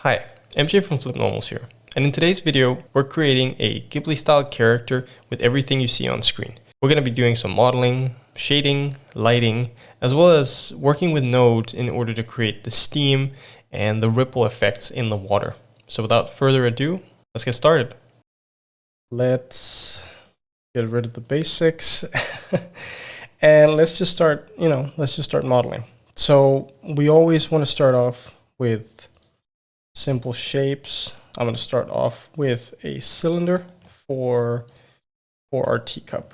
Hi, MJ from FlippedNormals here, and in today's video we're creating a Ghibli style character with everything you see on screen. We're going to be doing some modeling, shading, lighting, as well as working with nodes in order to create the steam and the ripple effects in the water. So without further ado, let's get started. Let's get rid of the basics and let's just start modeling. So we always want to start off with simple shapes. I'm going to start off with a cylinder for our teacup.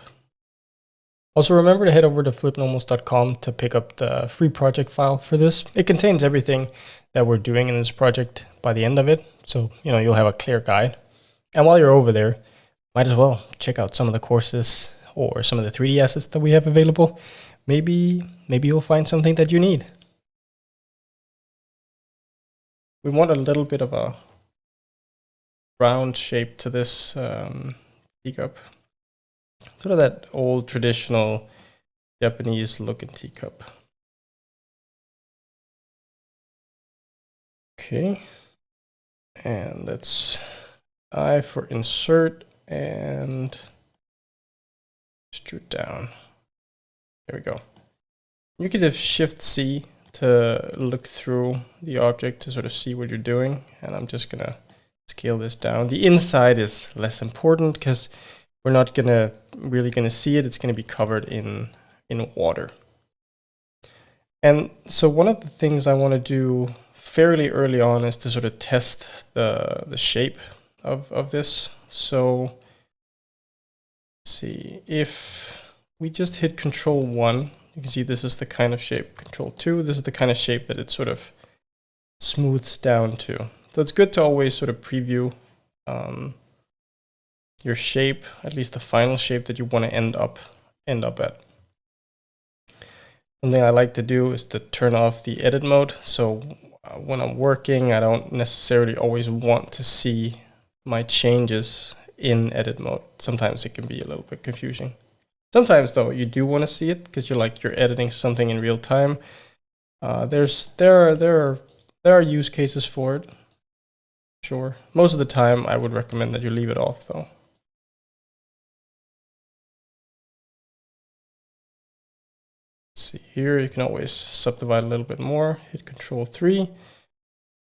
Also remember to head over to FlippedNormals.com to pick up the free project file for this. It contains everything that we're doing in this project by the end of it. So, you'll have a clear guide. And while you're over there, might as well check out some of the courses or some of the 3D assets that we have available. Maybe you'll find something that you need. We want a little bit of a round shape to this teacup. Sort of that old traditional Japanese looking teacup. Okay. And let's I for insert and extrude down. There we go. You could have Shift C to look through the object to sort of see what you're doing. And I'm just gonna scale this down. The inside is less important because we're not really gonna see it. It's gonna be covered in water. And so one of the things I want to do fairly early on is to sort of test the shape of this. So let's see, if we just hit Control 1, you can see this is the kind of shape. Control 2, this is the kind of shape that it sort of smooths down to. So it's good to always sort of preview your shape, at least the final shape that you want to end up at. Something I like to do is to turn off the edit mode. So when I'm working, I don't necessarily always want to see my changes in edit mode. Sometimes it can be a little bit confusing. Sometimes though, you do want to see it because you're editing something in real time. There are use cases for it. Sure. Most of the time, I would recommend that you leave it off though. See here, you can always subdivide a little bit more. Hit Control 3,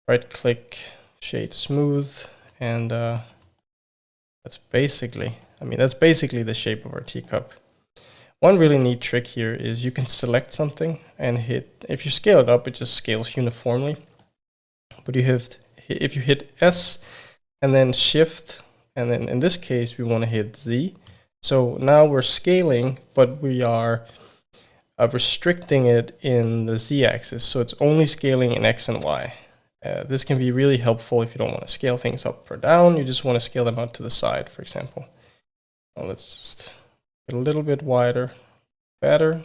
right click, shade smooth, and that's basically the shape of our teacup. One really neat trick here is you can select something and if you scale it up, it just scales uniformly. But if you hit S and then Shift, and then in this case, we want to hit Z. So now we're scaling, but we are restricting it in the Z axis. So it's only scaling in X and Y. This can be really helpful if you don't want to scale things up or down. You just want to scale them out to the side, for example. Well, let's just get a little bit wider, better.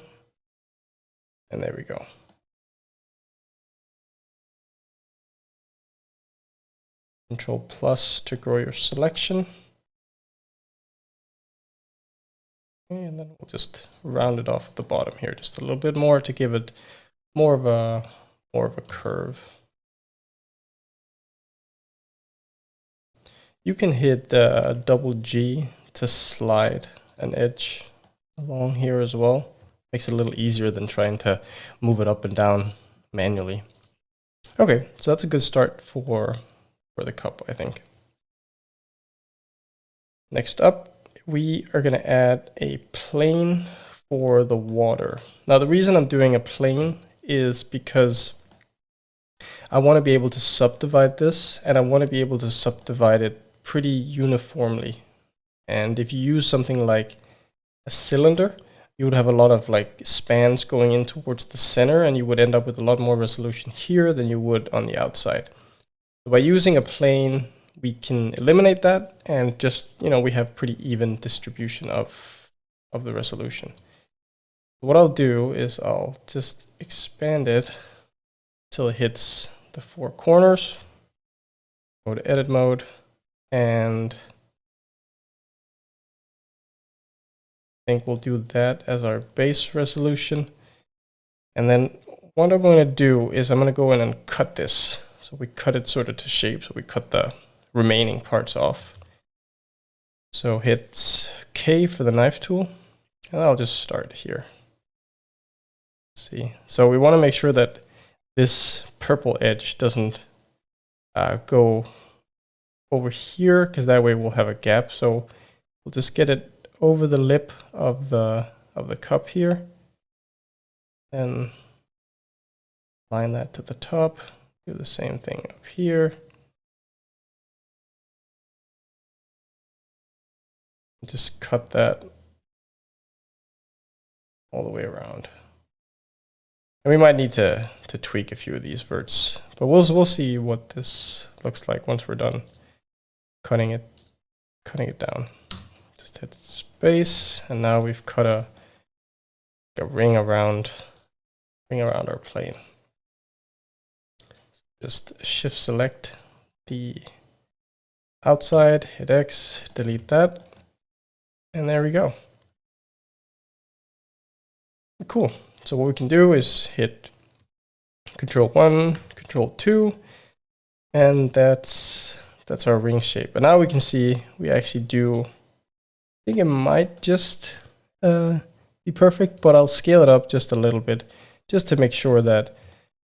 And there we go. Control plus to grow your selection. And then we'll just round it off at the bottom here just a little bit more to give it more of a curve. You can hit double G to slide an edge along here as well. Makes it a little easier than trying to move it up and down manually. Okay, so that's a good start for the cup, I think. Next up, we are going to add a plane for the water. Now, the reason I'm doing a plane is because I want to be able to subdivide this, and I want to be able to subdivide it pretty uniformly. And if you use something like a cylinder, you would have a lot of spans going in towards the center, and you would end up with a lot more resolution here than you would on the outside. So by using a plane, we can eliminate that and just, we have pretty even distribution of the resolution. What I'll do is I'll just expand it till it hits the 4 corners. Go to edit mode, and I think we'll do that as our base resolution. And then what I'm going to do is I'm going to go in and cut this. So we cut it sort of to shape. So we cut the remaining parts off. So hit K for the knife tool, and I'll just start here. See, so we want to make sure that this purple edge doesn't go over here, because that way we'll have a gap. So we'll just get it over the lip of the cup here, and line that to the top. Do the same thing up here. Just cut that all the way around. And we might need to tweak a few of these verts, but we'll see what this looks like once we're done cutting it down. Just hit space, and now we've cut a ring around our plane. Just shift select the outside, hit X, delete that, and there we go. Cool. So what we can do is hit Control 1, Control 2, and that's our ring shape. But now we can see we actually do, I think it might just be perfect, but I'll scale it up just a little bit, just to make sure that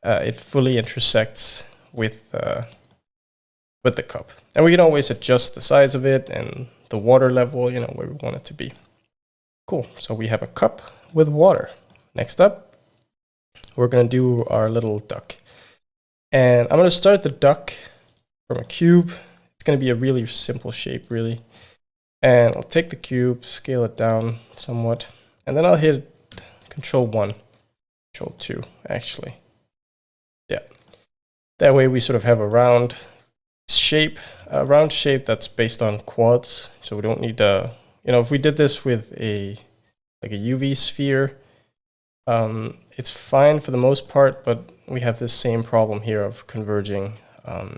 it fully intersects with the cup. And we can always adjust the size of it and the water level, you know, where we want it to be. Cool. So we have a cup with water. Next up, we're going to do our little duck. And I'm going to start the duck from a cube. It's going to be a really simple shape, really. And I'll take the cube, scale it down somewhat, and then I'll hit Control 1, Control 2, actually. Yeah. That way we sort of have a round shape that's based on quads. So we don't need to, you know, if we did this with like a UV sphere, it's fine for the most part, but we have this same problem here of converging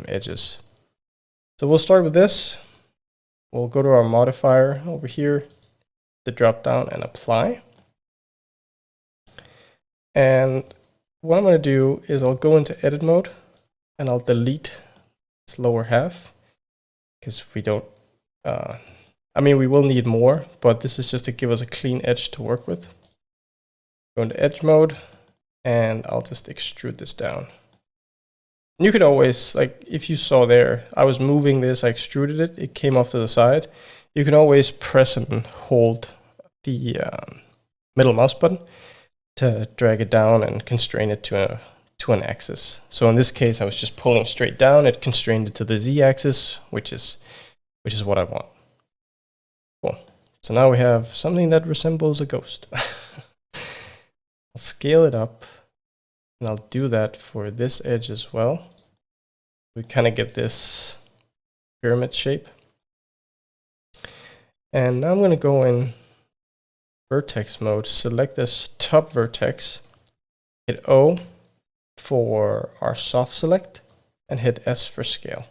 edges. So we'll start with this. We'll go to our modifier over here, the drop down, and apply. And what I'm going to do is I'll go into edit mode, and I'll delete this lower half, because we don't, I mean, we will need more, but this is just to give us a clean edge to work with. Go into edge mode, and I'll just extrude this down. And you can always, like, if you saw there, I was moving this, I extruded it, it came off to the side. You can always press and hold the middle mouse button to drag it down and constrain it to an axis. So in this case, I was just pulling straight down, it constrained it to the Z-axis, which is what I want. Cool. So now we have something that resembles a ghost. I'll scale it up, and I'll do that for this edge as well. We kind of get this pyramid shape. And now I'm going to go in vertex mode, select this top vertex, hit O for our soft select, and hit S for scale.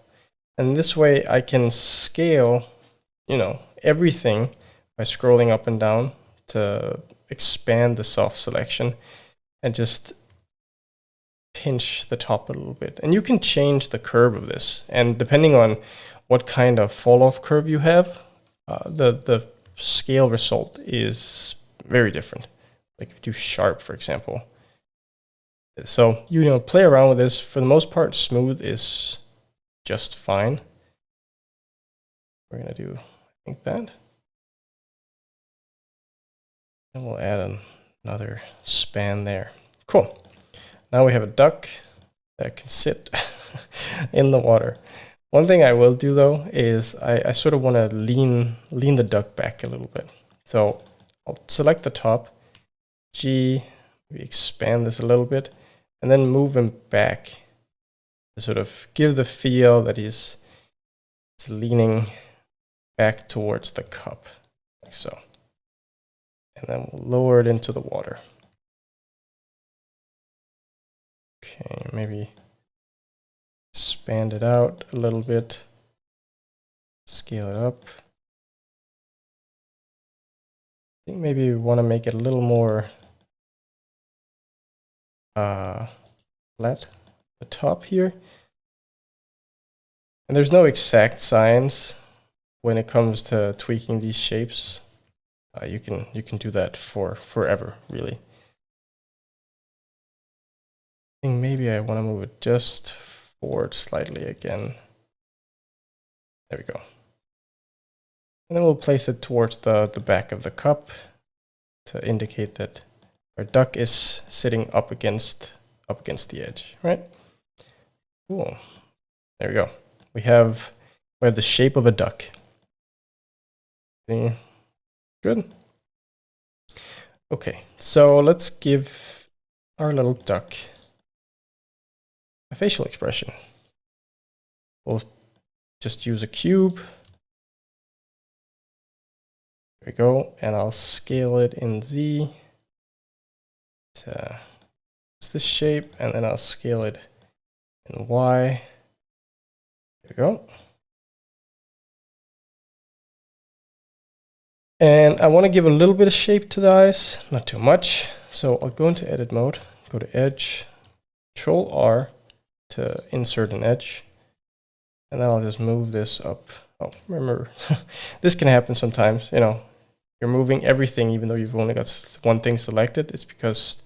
And this way I can scale, you know, everything by scrolling up and down to expand the soft selection and just pinch the top a little bit. And you can change the curve of this, and depending on what kind of fall off curve you have, the scale result is very different. Like if you do sharp, for example. So, you know, play around with this. For the most part, smooth is just fine. We're gonna do, I think, that. And we'll add another span there. Cool. Now we have a duck that can sit in the water. One thing I will do though is I sort of want to lean the duck back a little bit. So I'll select the top, G, maybe expand this a little bit, and then move him back to sort of give the feel that he's leaning back towards the cup, like so. And then we'll lower it into the water. Okay, maybe expand it out a little bit, scale it up. I think maybe we want to make it a little more flat, the top here. And there's no exact science when it comes to tweaking these shapes. You can do that for forever, really. I think maybe I want to move it just forward slightly again. There we go. And then we'll place it towards the back of the cup to indicate that our duck is sitting up against the edge, right? Cool. There we go. We have the shape of a duck. See? Good. Okay, so let's give our little duck a facial expression. We'll just use a cube. There we go, and I'll scale it in Z to this shape, and then I'll scale it in Y. There we go. And I want to give a little bit of shape to the eyes, not too much. So I'll go into edit mode, go to edge, Control R to insert an edge. And then I'll just move this up. Oh, remember, this can happen sometimes. You know, you're moving everything even though you've only got one thing selected. It's because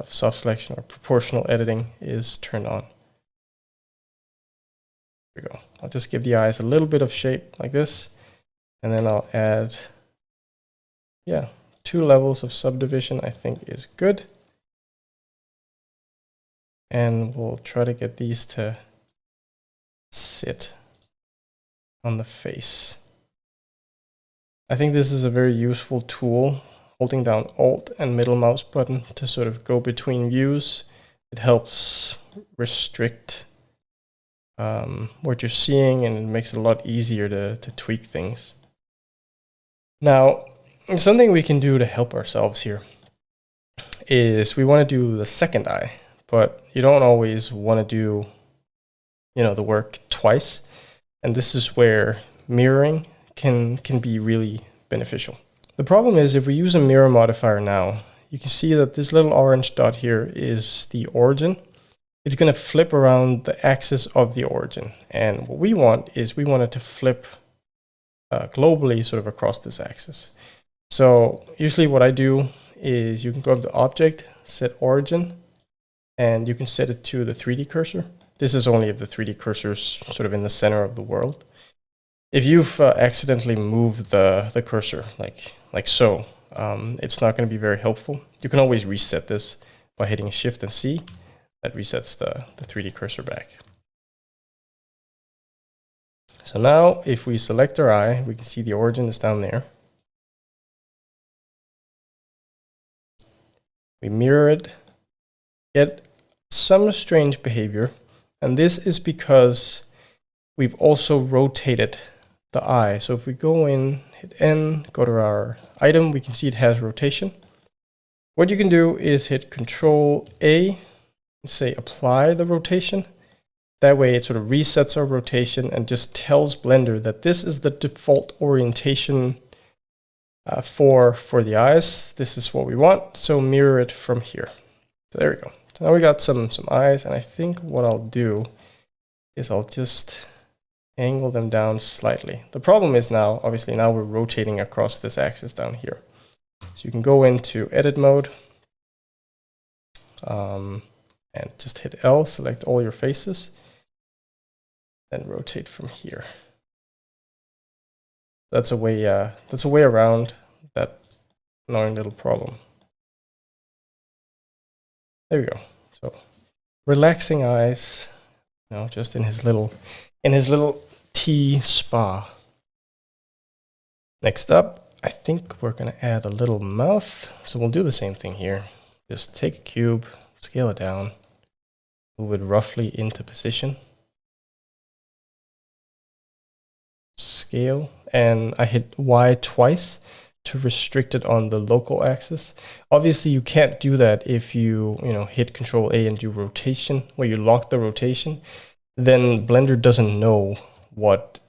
soft selection or proportional editing is turned on. There we go. I'll just give the eyes a little bit of shape like this. And then I'll add, yeah, 2 levels of subdivision I think is good. And we'll try to get these to sit on the face. I think this is a very useful tool, holding down Alt and middle mouse button to sort of go between views. It helps restrict what you're seeing, and it makes it a lot easier to tweak things. Now, something we can do to help ourselves here is we want to do the second eye, but you don't always want to do, you know, the work twice. And this is where mirroring can be really beneficial. The problem is if we use a mirror modifier now, you can see that this little orange dot here is the origin. It's going to flip around the axis of the origin. And what we want is we want it to flip globally sort of across this axis. So usually what I do is you can go up to Object, set Origin, and you can set it to the 3D cursor. This is only if the 3D cursor is sort of in the center of the world. If you've accidentally moved the cursor like so, it's not going to be very helpful. You can always reset this by hitting Shift and C. That resets the 3D cursor back. So now if we select our eye, we can see the origin is down there. We mirror it, get some strange behavior, and this is because we've also rotated the eye. So if we go in, hit N, go to our item, we can see it has rotation. What you can do is hit Control A and say apply the rotation. That way it sort of resets our rotation and just tells Blender that this is the default orientation for the eyes. This is what we want, so mirror it from here. So there we go. So now we got some eyes, and I think what I'll do is I'll just angle them down slightly. The problem is now, obviously now we're rotating across this axis down here. So you can go into edit mode and just hit L, select all your faces, then rotate from here. That's a way around that annoying little problem. There we go. So relaxing eyes, you know, just in his little tea spa. Next up, I think we're gonna add a little mouth. So we'll do the same thing here. Just take a cube, scale it down, move it roughly into position. Scale, and I hit Y twice to restrict it on the local axis. Obviously you can't do that if you hit Control A and do rotation, where you lock the rotation. Then Blender doesn't know what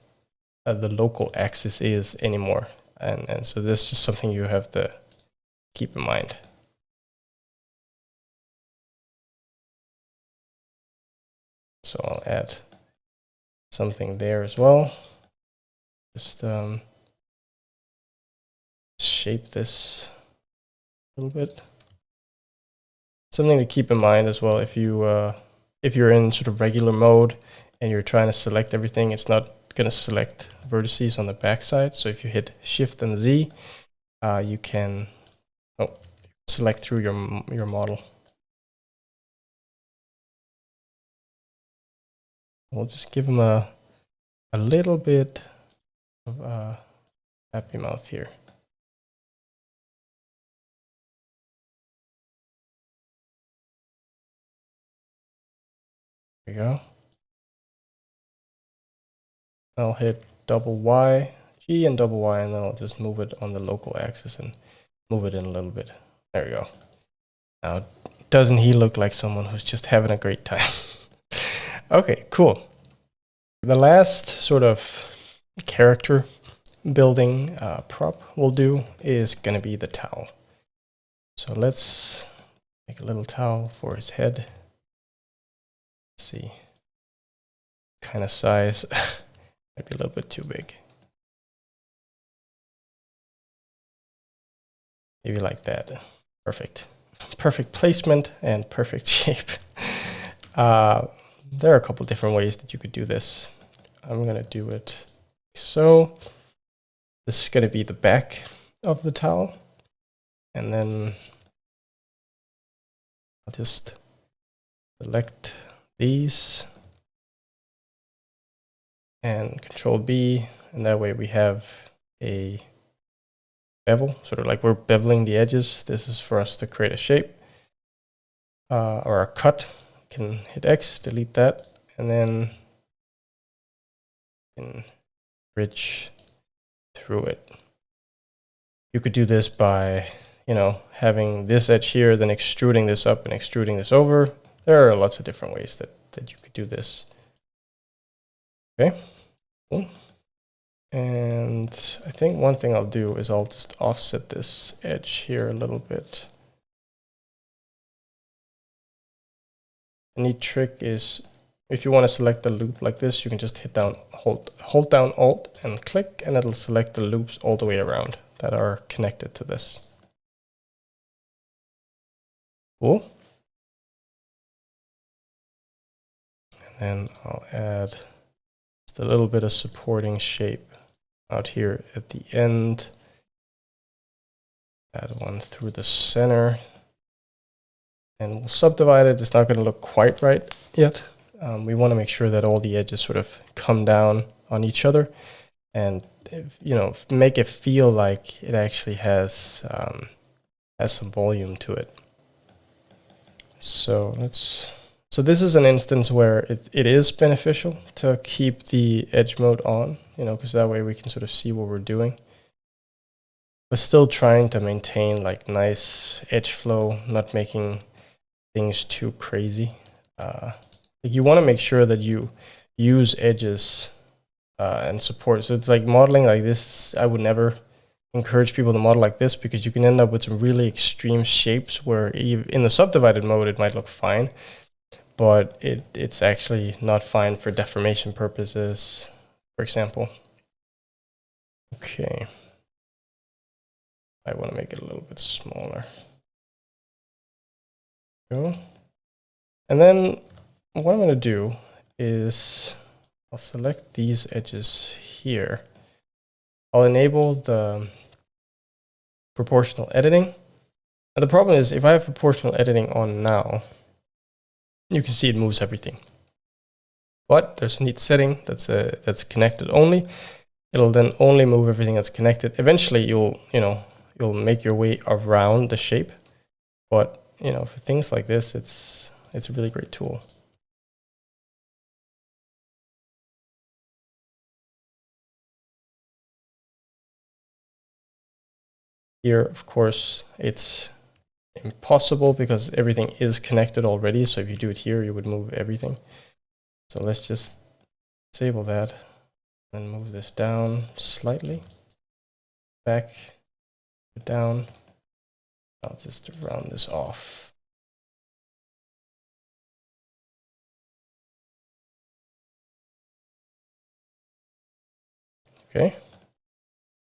the local axis is anymore, and so this is just something you have to keep in mind. So I'll add something there as well. Just shape this a little bit. Something to keep in mind as well, if you're in sort of regular mode and you're trying to select everything, it's not going to select vertices on the backside. So if you hit Shift and Z, you can select through your model. We'll just give him a little bit of happy mouth here. There we go. I'll hit double Y, G and double Y, and then I'll just move it on the local axis and move it in a little bit. There we go. Now, doesn't he look like someone who's just having a great time? Okay, cool. The last sort of character building prop we'll do is going to be the towel. So let's make a little towel for his head. Let's see. Kind of size. Might be a little bit too big. Maybe like that. Perfect. Perfect placement and perfect shape. There are a couple different ways that you could do this. I'm going to do it so. This is going to be the back of the towel. And then I'll just select these and Control B. And that way we have a bevel, sort of like we're beveling the edges. This is for us to create a shape or a cut. You can hit X, delete that, and then you can bridge through it. You could do this by, having this edge here, then extruding this up and extruding this over. There are lots of different ways that you could do this. Okay, cool. And I think one thing I'll do is I'll just offset this edge here a little bit. The neat trick is if you want to select the loop like this, you can just hit down, hold down Alt and click, and it'll select the loops all the way around that are connected to this. Cool. And then I'll add just a little bit of supporting shape out here at the end. Add one through the center. And we'll subdivide it. It's not going to look quite right yet. We want to make sure that all the edges sort of come down on each other and, make it feel like it actually has some volume to it. So this is an instance where it is beneficial to keep the edge mode on, because that way we can sort of see what we're doing. But still trying to maintain like nice edge flow, not making things too crazy. You want to make sure that you use edges and support. So it's like modeling like this. I would never encourage people to model like this because you can end up with some really extreme shapes where in the subdivided mode it might look fine, but it's actually not fine for deformation purposes, for example. Okay. I want to make it a little bit smaller. Go. And then what I'm going to do is I'll select these edges here. I'll enable the proportional editing. And the problem is if I have proportional editing on now, you can see it moves everything. But there's a neat setting that's connected only. It'll then only move everything that's connected. Eventually you'll make your way around the shape. But for things like this, it's a really great tool. Here, of course, it's impossible because everything is connected already. So if you do it here, you would move everything. So let's just disable that and move this down slightly. Back, down. I'll just round this off. Okay.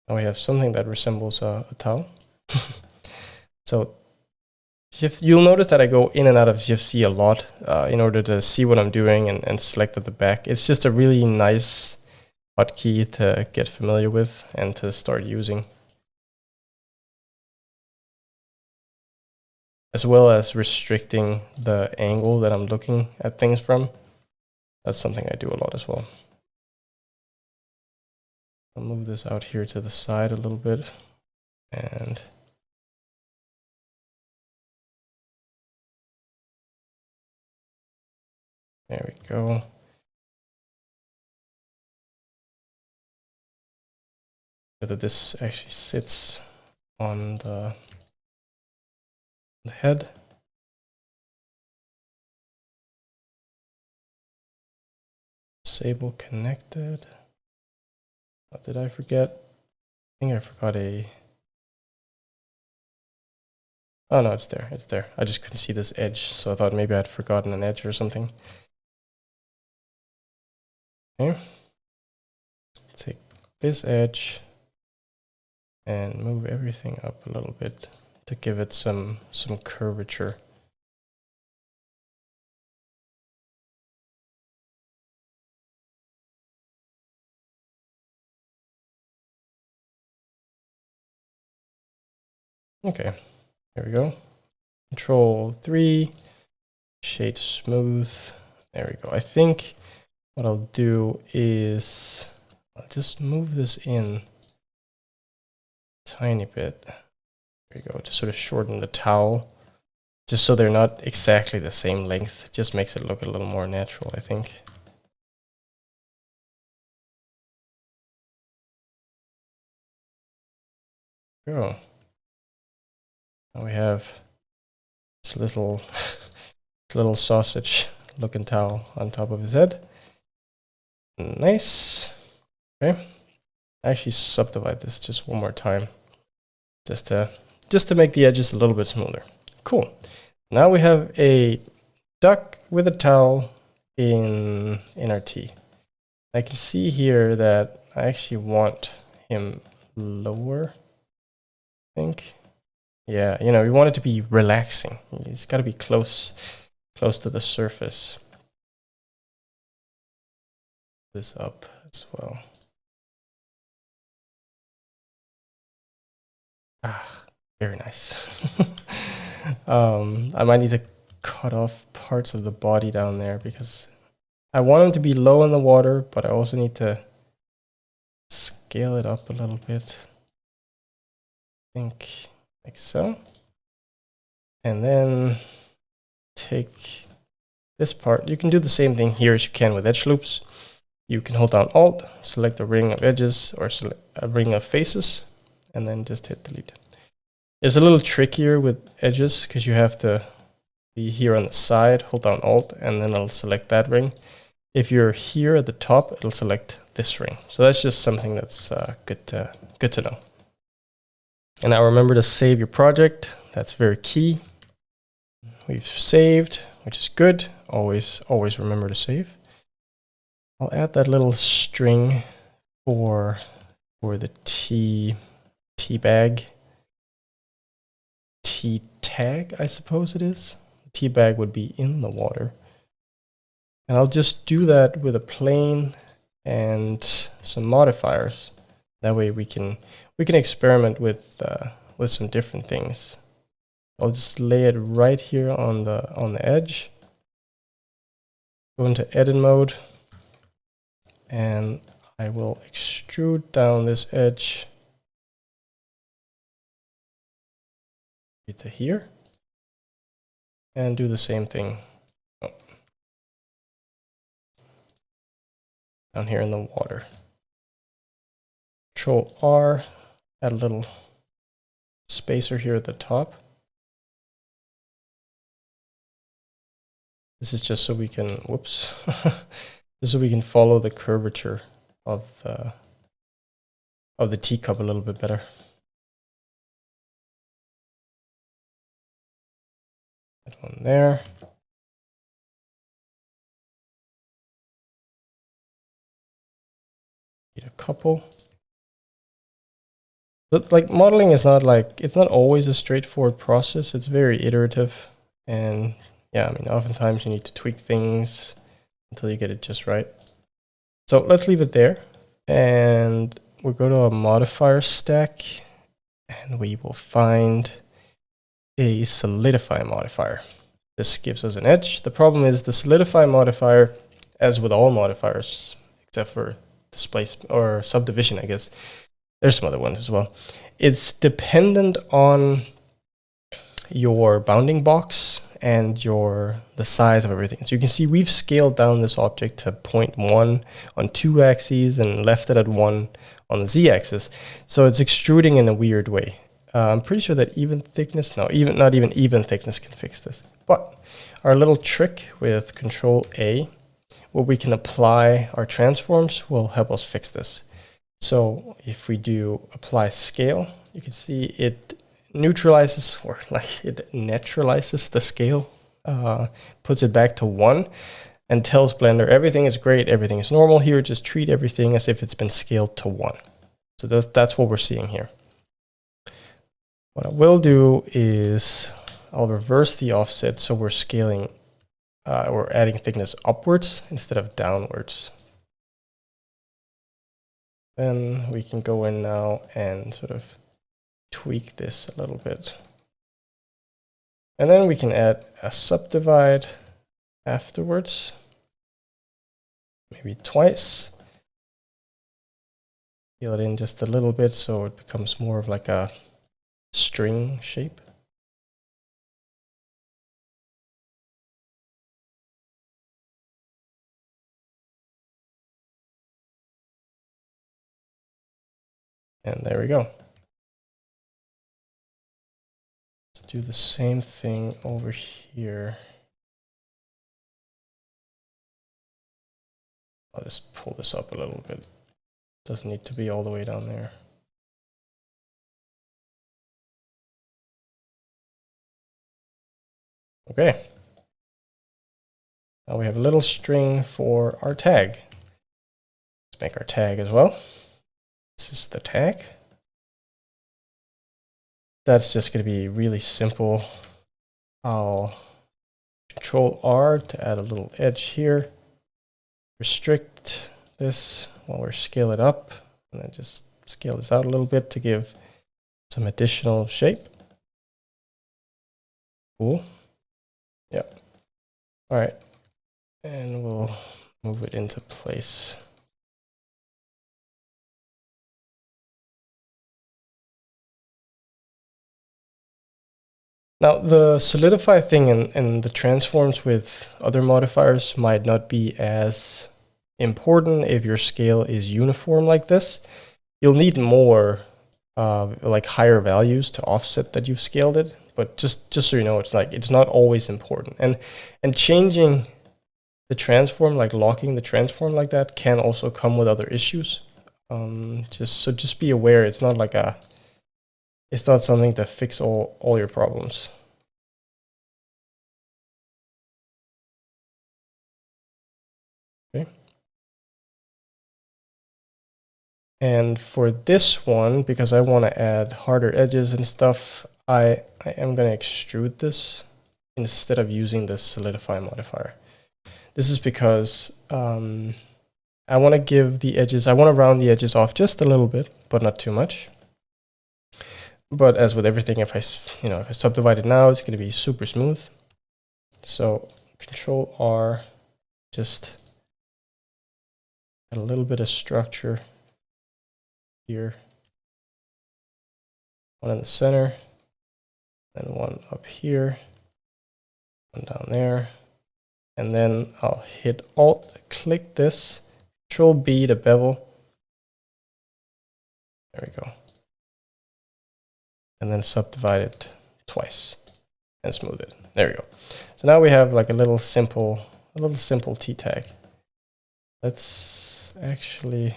Now we have something that resembles a towel. So you'll notice that I go in and out of Shift C a lot in order to see what I'm doing and select at the back. It's just a really nice hotkey to get familiar with and to start using, as well as restricting the angle that I'm looking at things from. That's something I do a lot as well. I'll move this out here to the side a little bit, and there we go. So that this actually sits on the head. Disable connected. What did I forget? I think I forgot a... Oh no, it's there, it's there. I just couldn't see this edge, so I thought maybe I'd forgotten an edge or something. Okay. Take this edge and move everything up a little bit to give it some curvature. Okay, here we go. Control 3, shade smooth. There we go. I think what I'll do is I'll just move this in a tiny bit. There we go, to sort of shorten the towel, just so they're not exactly the same length. It just makes it look a little more natural, I think. Go. Now we have this little little sausage looking towel on top of his head. Nice. Okay. Actually subdivide this just one more time, just to make the edges a little bit smoother. Cool. Now we have a duck with a towel in our T. I can see here that I actually want him lower, I think. Yeah, you know, we want it to be relaxing. It's got to be close to the surface. This up as well. Ah, very nice. I might need to cut off parts of the body down there because I want him to be low in the water, but I also need to scale it up a little bit. I think like so. And then take this part. You can do the same thing here as you can with edge loops. You can hold down Alt, select a ring of edges or select a ring of faces, and then just hit delete. It's a little trickier with edges because you have to be here on the side, hold down Alt, and then it'll select that ring. If you're here at the top, it'll select this ring. So that's just something that's good to know. And now remember to save your project. That's very key. We've saved, which is good. Always remember to save. I'll add that little string for the Teabag. T-tag, I suppose it is. Teabag would be in the water. And I'll just do that with a plane and some modifiers. That way we can experiment with some different things. I'll just lay it right here on the edge. Go into edit mode, and I will extrude down this edge to here, and do the same thing down here in the water. Control R, add a little spacer here at the top. This is just so we can, whoops, just so we can follow the curvature of the teacup a little bit better. That one there. Need a couple. But like modeling is not like, it's not always a straightforward process. It's very iterative. And yeah, I mean, oftentimes you need to tweak things until you get it just right. So let's leave it there. And we'll go to a modifier stack and we will find a solidify modifier. This gives us an edge. The problem is the solidify modifier, as with all modifiers, except for displacement or subdivision, I guess. There's some other ones as well. It's dependent on your bounding box and the size of everything. So you can see we've scaled down this object to 0.1 on 2 axes and left it at 1 on the z-axis. So it's extruding in a weird way. I'm pretty sure that even thickness, no, not even even thickness can fix this. But our little trick with Control A, where we can apply our transforms, will help us fix this. So if we do apply scale, you can see it neutralizes, or like it naturalizes the scale, puts it back to 1 and tells Blender everything is great, everything is normal here, just treat everything as if it's been scaled to 1. So that's what we're seeing here. What I will do is I'll reverse the offset so we're scaling, we're adding thickness upwards instead of downwards. Then we can go in now and sort of tweak this a little bit. And then we can add a subdivide afterwards, maybe twice. Fill it in just a little bit so it becomes more of like a string shape. And there we go. Let's do the same thing over here. I'll just pull this up a little bit. Doesn't need to be all the way down there. Okay. Now we have a little string for our tag. Let's make our tag as well. This is the tag. That's just going to be really simple. I'll Control R to add a little edge here. Restrict this while we scale it up, and then just scale this out a little bit to give some additional shape. Cool. Yep. All right. And we'll move it into place. Now, the solidify thing and the transforms with other modifiers might not be as important if your scale is uniform like this. You'll need more like higher values to offset that you've scaled it. But just so you know, it's not always important. And changing the transform, like locking the transform like that, can also come with other issues. Just be aware, it's not like it's not something to fix all your problems. Okay. And for this one, because I want to add harder edges and stuff, I am going to extrude this instead of using the solidify modifier. This is because I want to give the edges, I want to round the edges off just a little bit, but not too much. But as with everything, if I subdivide it now, it's going to be super smooth. So Control R, just add a little bit of structure here. One in the center, then one up here, one down there. And then I'll hit Alt, click this, Control B to bevel. There we go. And then subdivide it twice and smooth it. There we go. So now we have like a little simple T tag. Let's actually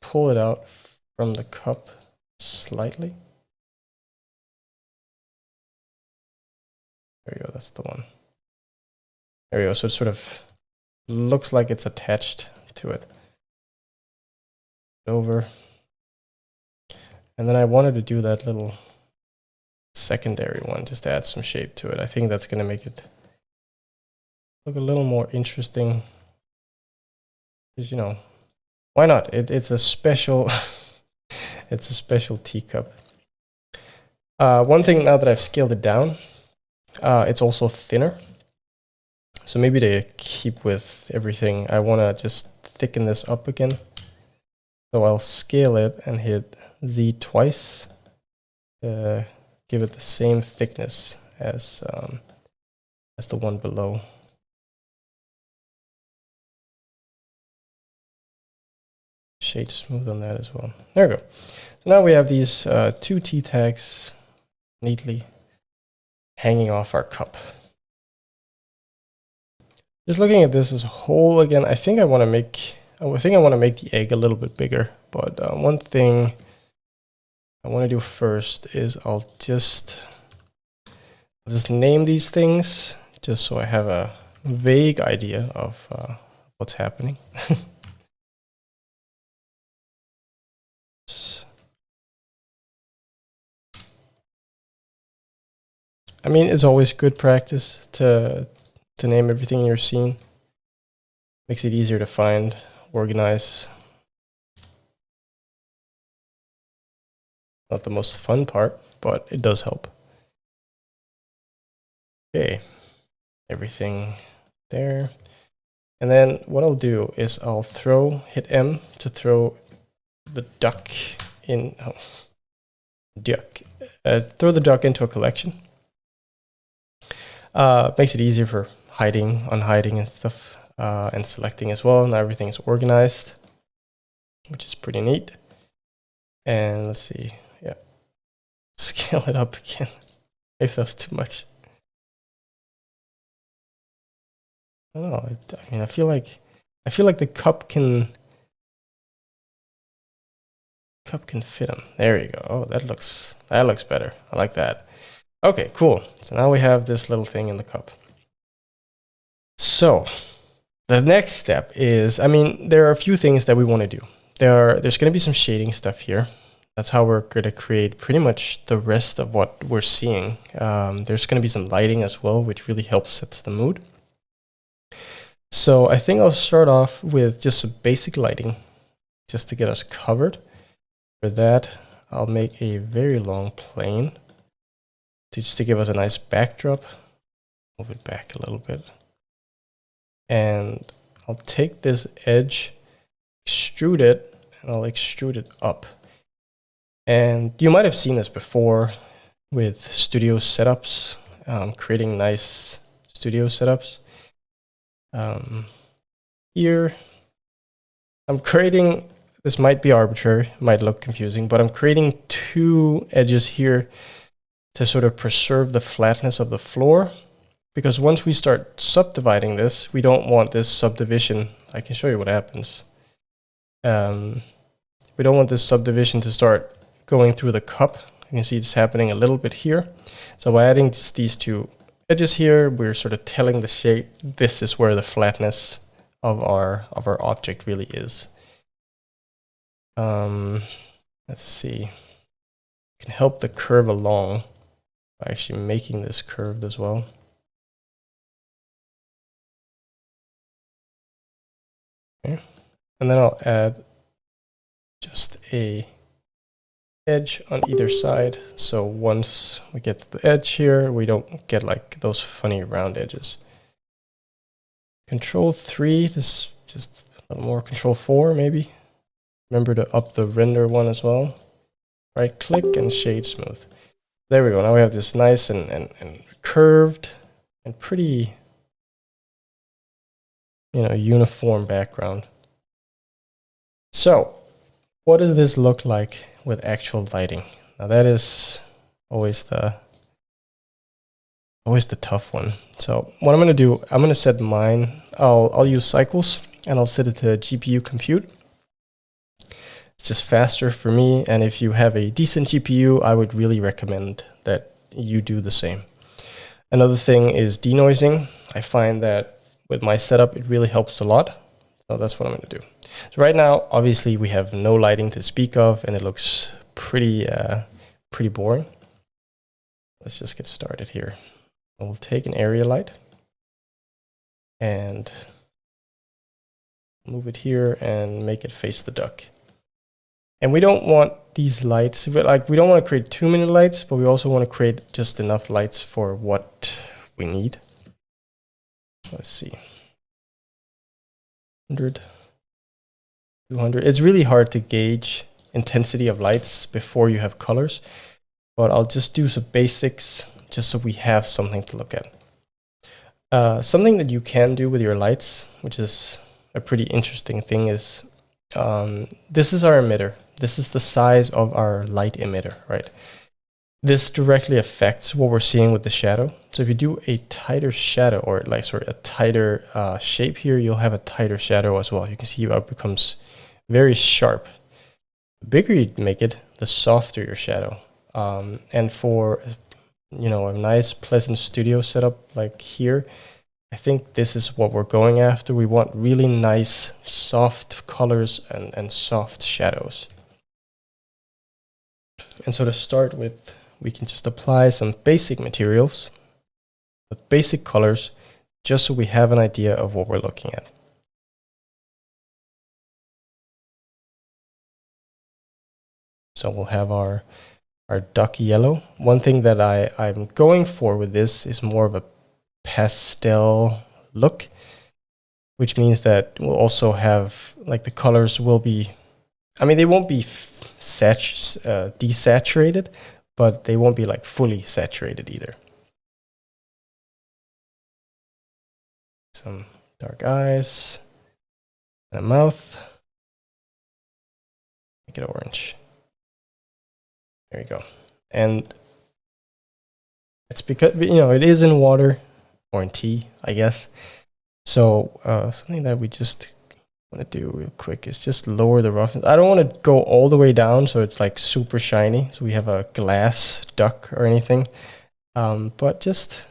pull it out from the cup slightly. There we go, that's the one. There we go, so it sort of looks like it's attached to it. Over. And then I wanted to do that little secondary one, just to add some shape to it. I think that's going to make it look a little more interesting. Because, you know, why not? It's a special, it's a special teacup. One thing now that I've scaled it down, it's also thinner. So maybe to keep with everything, I want to just thicken this up again. So I'll scale it and hit Z twice to give it the same thickness as the one below. Shade smooth on that as well. There we go. So now we have these two T tags neatly hanging off our cup. Just looking at this as a whole again, I think I want to make the egg a little bit bigger. But one thing I want to do first is I'll just name these things just so I have a vague idea of what's happening. I mean, it's always good practice to name everything in your scene. Makes it easier to find, organize. Not the most fun part, but it does help. Okay, everything there. And then what I'll do is I'll hit M to throw the duck in, throw the duck into a collection. Makes it easier for hiding, unhiding and stuff, and selecting as well. Now everything's organized, which is pretty neat. And let's see, yeah, scale it up again if that was too much. I don't know. I mean, I feel like the cup can fit them. There you go. Oh, that looks better. I like that. Okay, cool. So now we have this little thing in the cup. So the next step is, I mean, there are a few things that we want to do. There's going to be some shading stuff here. That's how we're going to create pretty much the rest of what we're seeing. There's going to be some lighting as well, which really helps set the mood. So I think I'll start off with just some basic lighting, just to get us covered. For that, I'll make a very long plane, just to give us a nice backdrop. Move it back a little bit. And I'll take this edge, extrude it, and I'll extrude it up. And you might have seen this before with studio setups, creating nice studio setups. Here, I'm creating, this might be arbitrary, might look confusing, but I'm creating two edges here to sort of preserve the flatness of the floor. Because once we start subdividing this, we don't want this subdivision. I can show you what happens. We don't want this subdivision to start going through the cup. You can see it's happening a little bit here. So by adding just these two edges here, we're sort of telling the shape, this is where the flatness of our object really is. Let's see. You can help the curve along by actually making this curved as well. Okay. And then I'll add just a edge on either side. So once we get to the edge here, we don't get like those funny round edges. Control 3, just a little more. Control 4 maybe. Remember to up the render one as well. Right click and shade smooth. There we go. Now we have this nice and curved and pretty, you know, uniform background. So what does this look like with actual lighting? Now that is always the tough one. So what I'm going to do, I'm going to set mine. I'll use cycles and I'll set it to GPU compute. It's just faster for me, and if you have a decent GPU, I would really recommend that you do the same. Another thing is denoising. I find that with my setup, it really helps a lot. So that's what I'm going to do. So right now, obviously, we have no lighting to speak of, and it looks pretty boring. Let's just get started here. We'll take an area light and move it here and make it face the duck. And we don't want these lights, like we don't want to create too many lights, but we also want to create just enough lights for what we need. Let's see. 100, 200. It's really hard to gauge intensity of lights before you have colors, but I'll just do some basics just so we have something to look at. Something that you can do with your lights, which is a pretty interesting thing, is this is our emitter. This is the size of our light emitter, right? This directly affects what we're seeing with the shadow. So if you do a tighter shadow, or like, sorry, a tighter shape here, you'll have a tighter shadow as well. You can see how it becomes very sharp. The bigger you make it, the softer your shadow. And for, you know, a nice, pleasant studio setup like here, I think this is what we're going after. We want really nice, soft colors and soft shadows. And so to start with, we can just apply some basic materials with basic colors, just so we have an idea of what we're looking at. So we'll have our duck yellow. One thing that I'm going for with this is more of a pastel look, which means that we'll also have, like, the colors will be, I mean, they won't be desaturated, but they won't be like fully saturated either. Some dark eyes and a mouth. Make it orange. There you go. And it's because, you know, it is in water or in tea, I guess. So something that we just want to do real quick is just lower the roughness. I don't want to go all the way down so it's like super shiny, so we have a glass duck or anything, but just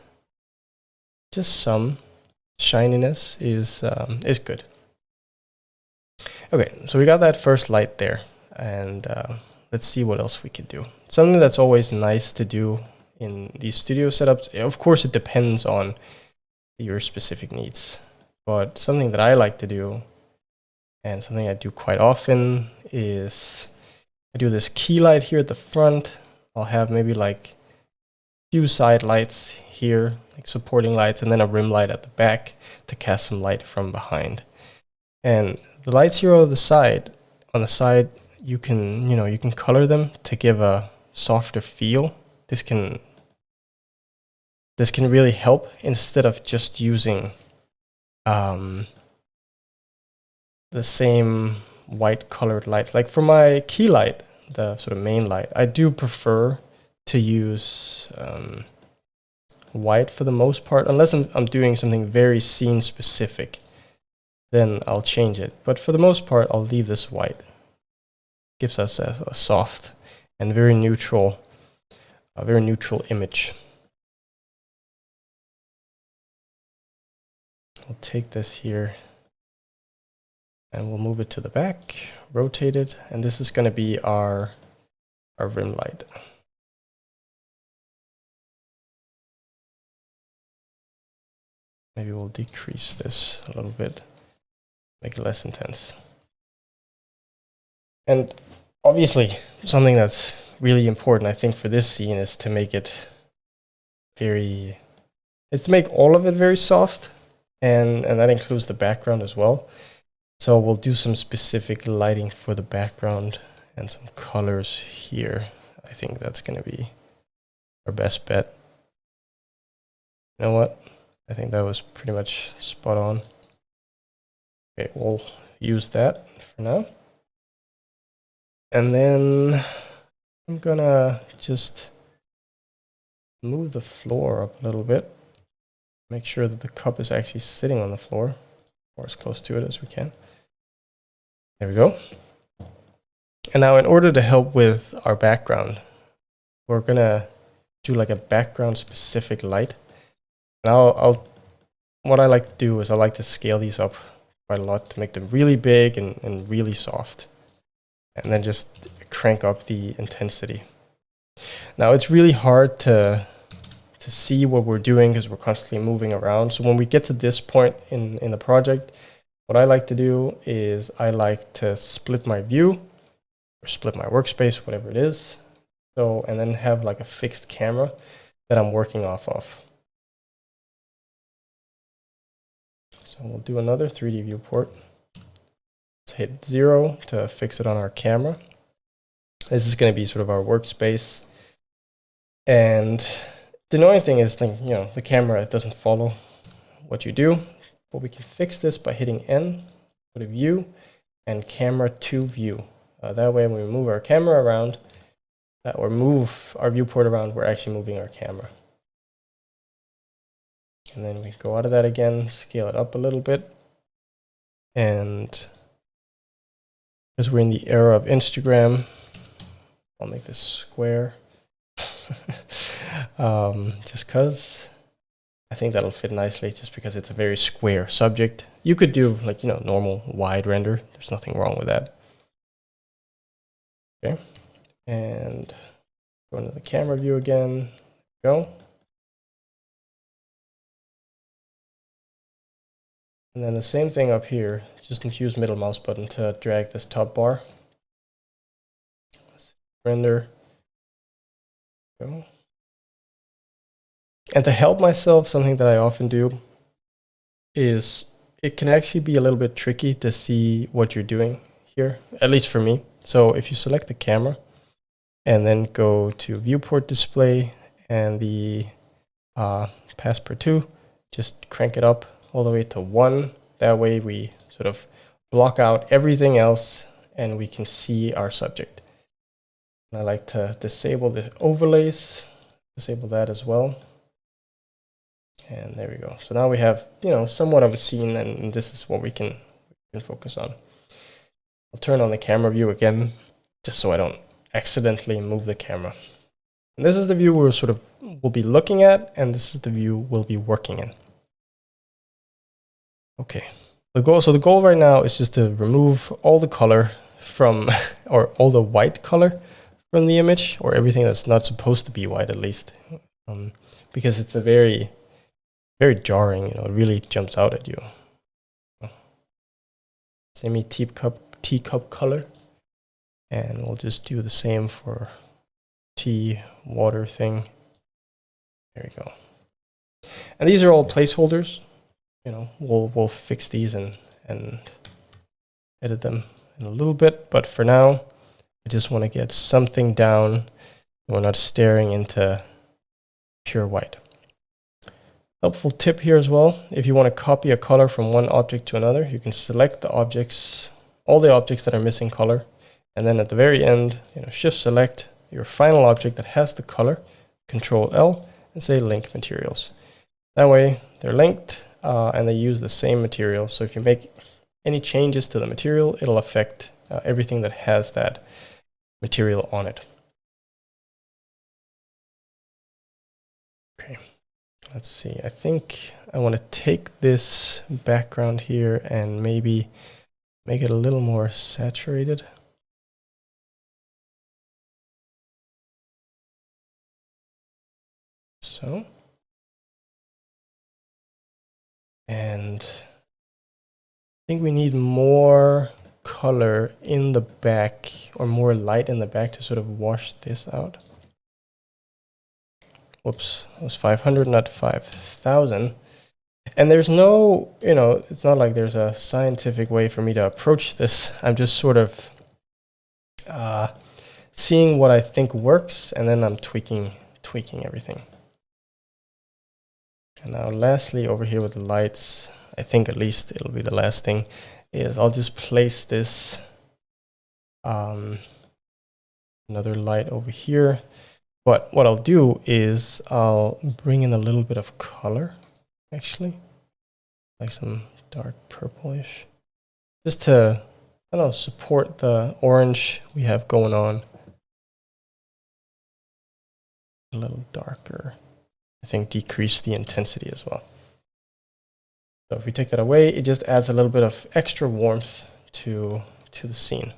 some shininess is good. Okay, so we got that first light there, and let's see what else we can do. Something that's always nice to do in these studio setups, of course it depends on your specific needs, but something that I like to do, and something I do quite often, is I do this key light here at the front. I'll have maybe like a few side lights here, like supporting lights, and then a rim light at the back to cast some light from behind. And the lights here on the side, you can, you know, you can color them to give a softer feel. This can really help instead of just using the same white colored lights. Like for my key light, the sort of main light, I do prefer to use white for the most part, unless I'm doing something very scene specific, then I'll change it. But for the most part, I'll leave this white. Gives us a soft and very neutral image. We'll take this here and we'll move it to the back, rotate it, and this is going to be our rim light. Maybe we'll decrease this a little bit, make it less intense. And obviously, something that's really important, I think, for this scene is to make it to make all of it very soft, and that includes the background as well. So we'll do some specific lighting for the background and some colors here. I think that's going to be our best bet. You know what? I think that was pretty much spot on. Okay, we'll use that for now. And then I'm gonna just move the floor up a little bit. Make sure that the cup is actually sitting on the floor, or as close to it as we can. There we go. And now in order to help with our background, we're gonna do like a background specific light. And what I like to do is I like to scale these up quite a lot to make them really big and really soft. and then just crank up the intensity. Now it's really hard to see what we're doing because we're constantly moving around. So when we get to this point in the project, what I like to do is I like to split my view or split my workspace, whatever it is. So, and then have like a fixed camera that I'm working off of. So we'll do another 3D viewport. Let's hit 0 to fix it on our camera. This is going to be sort of our workspace. And the annoying thing is, the camera doesn't follow what you do, but we can fix this by hitting N, go to View, and Camera to View. That way, when we move our camera around, or move our viewport around, we're actually moving our camera. And then we go out of that again, scale it up a little bit. And because we're in the era of Instagram, I'll make this square. Just because I think that'll fit nicely, just because it's a very square subject. You could do normal wide render. There's nothing wrong with that. Okay, and go into the camera view again. Go. And then the same thing up here. Just use middle mouse button to drag this top bar. Let's render. Go. And to help myself, something that I often do is it can actually be a little bit tricky to see what you're doing here, at least for me. So if you select the camera and then go to viewport display and the pass per 2, just crank it up all the way to 1. That way we sort of block out everything else and we can see our subject. And I like to disable the overlays, disable that as well. And there we go. So now we have, somewhat of a scene, and this is what we can focus on. I'll turn on the camera view again, just so I don't accidentally move the camera. And this is the view we'll be looking at, and this is the view we'll be working in. Okay. The goal right now is just to remove all the color from, or all the white color from the image, or everything that's not supposed to be white, at least, because it's a very jarring, it really jumps out at you. Semi teacup color. And we'll just do the same for tea water thing. There we go. And these are all placeholders. We'll fix these and edit them in a little bit, but for now, I just want to get something down. We're not staring into pure white. Helpful tip here as well, if you want to copy a color from one object to another, you can select the objects, all the objects that are missing color, and then at the very end, shift select your final object that has the color, Control L, and say link materials. That way they're linked and they use the same material. So if you make any changes to the material, it'll affect everything that has that material on it. Okay. Let's see, I think I want to take this background here and maybe make it a little more saturated. So. And I think we need more color in the back, or more light in the back, to sort of wash this out. Whoops, that was 500, not 5,000. And there's no, it's not like there's a scientific way for me to approach this. I'm just sort of seeing what I think works, and then I'm tweaking everything. And now lastly, over here with the lights, I think at least it'll be the last thing, is I'll just place this another light over here. But what I'll do is I'll bring in a little bit of color, actually, like some dark purplish, just to, support the orange we have going on. A little darker, I think, decrease the intensity as well. So if we take that away, it just adds a little bit of extra warmth to the scene.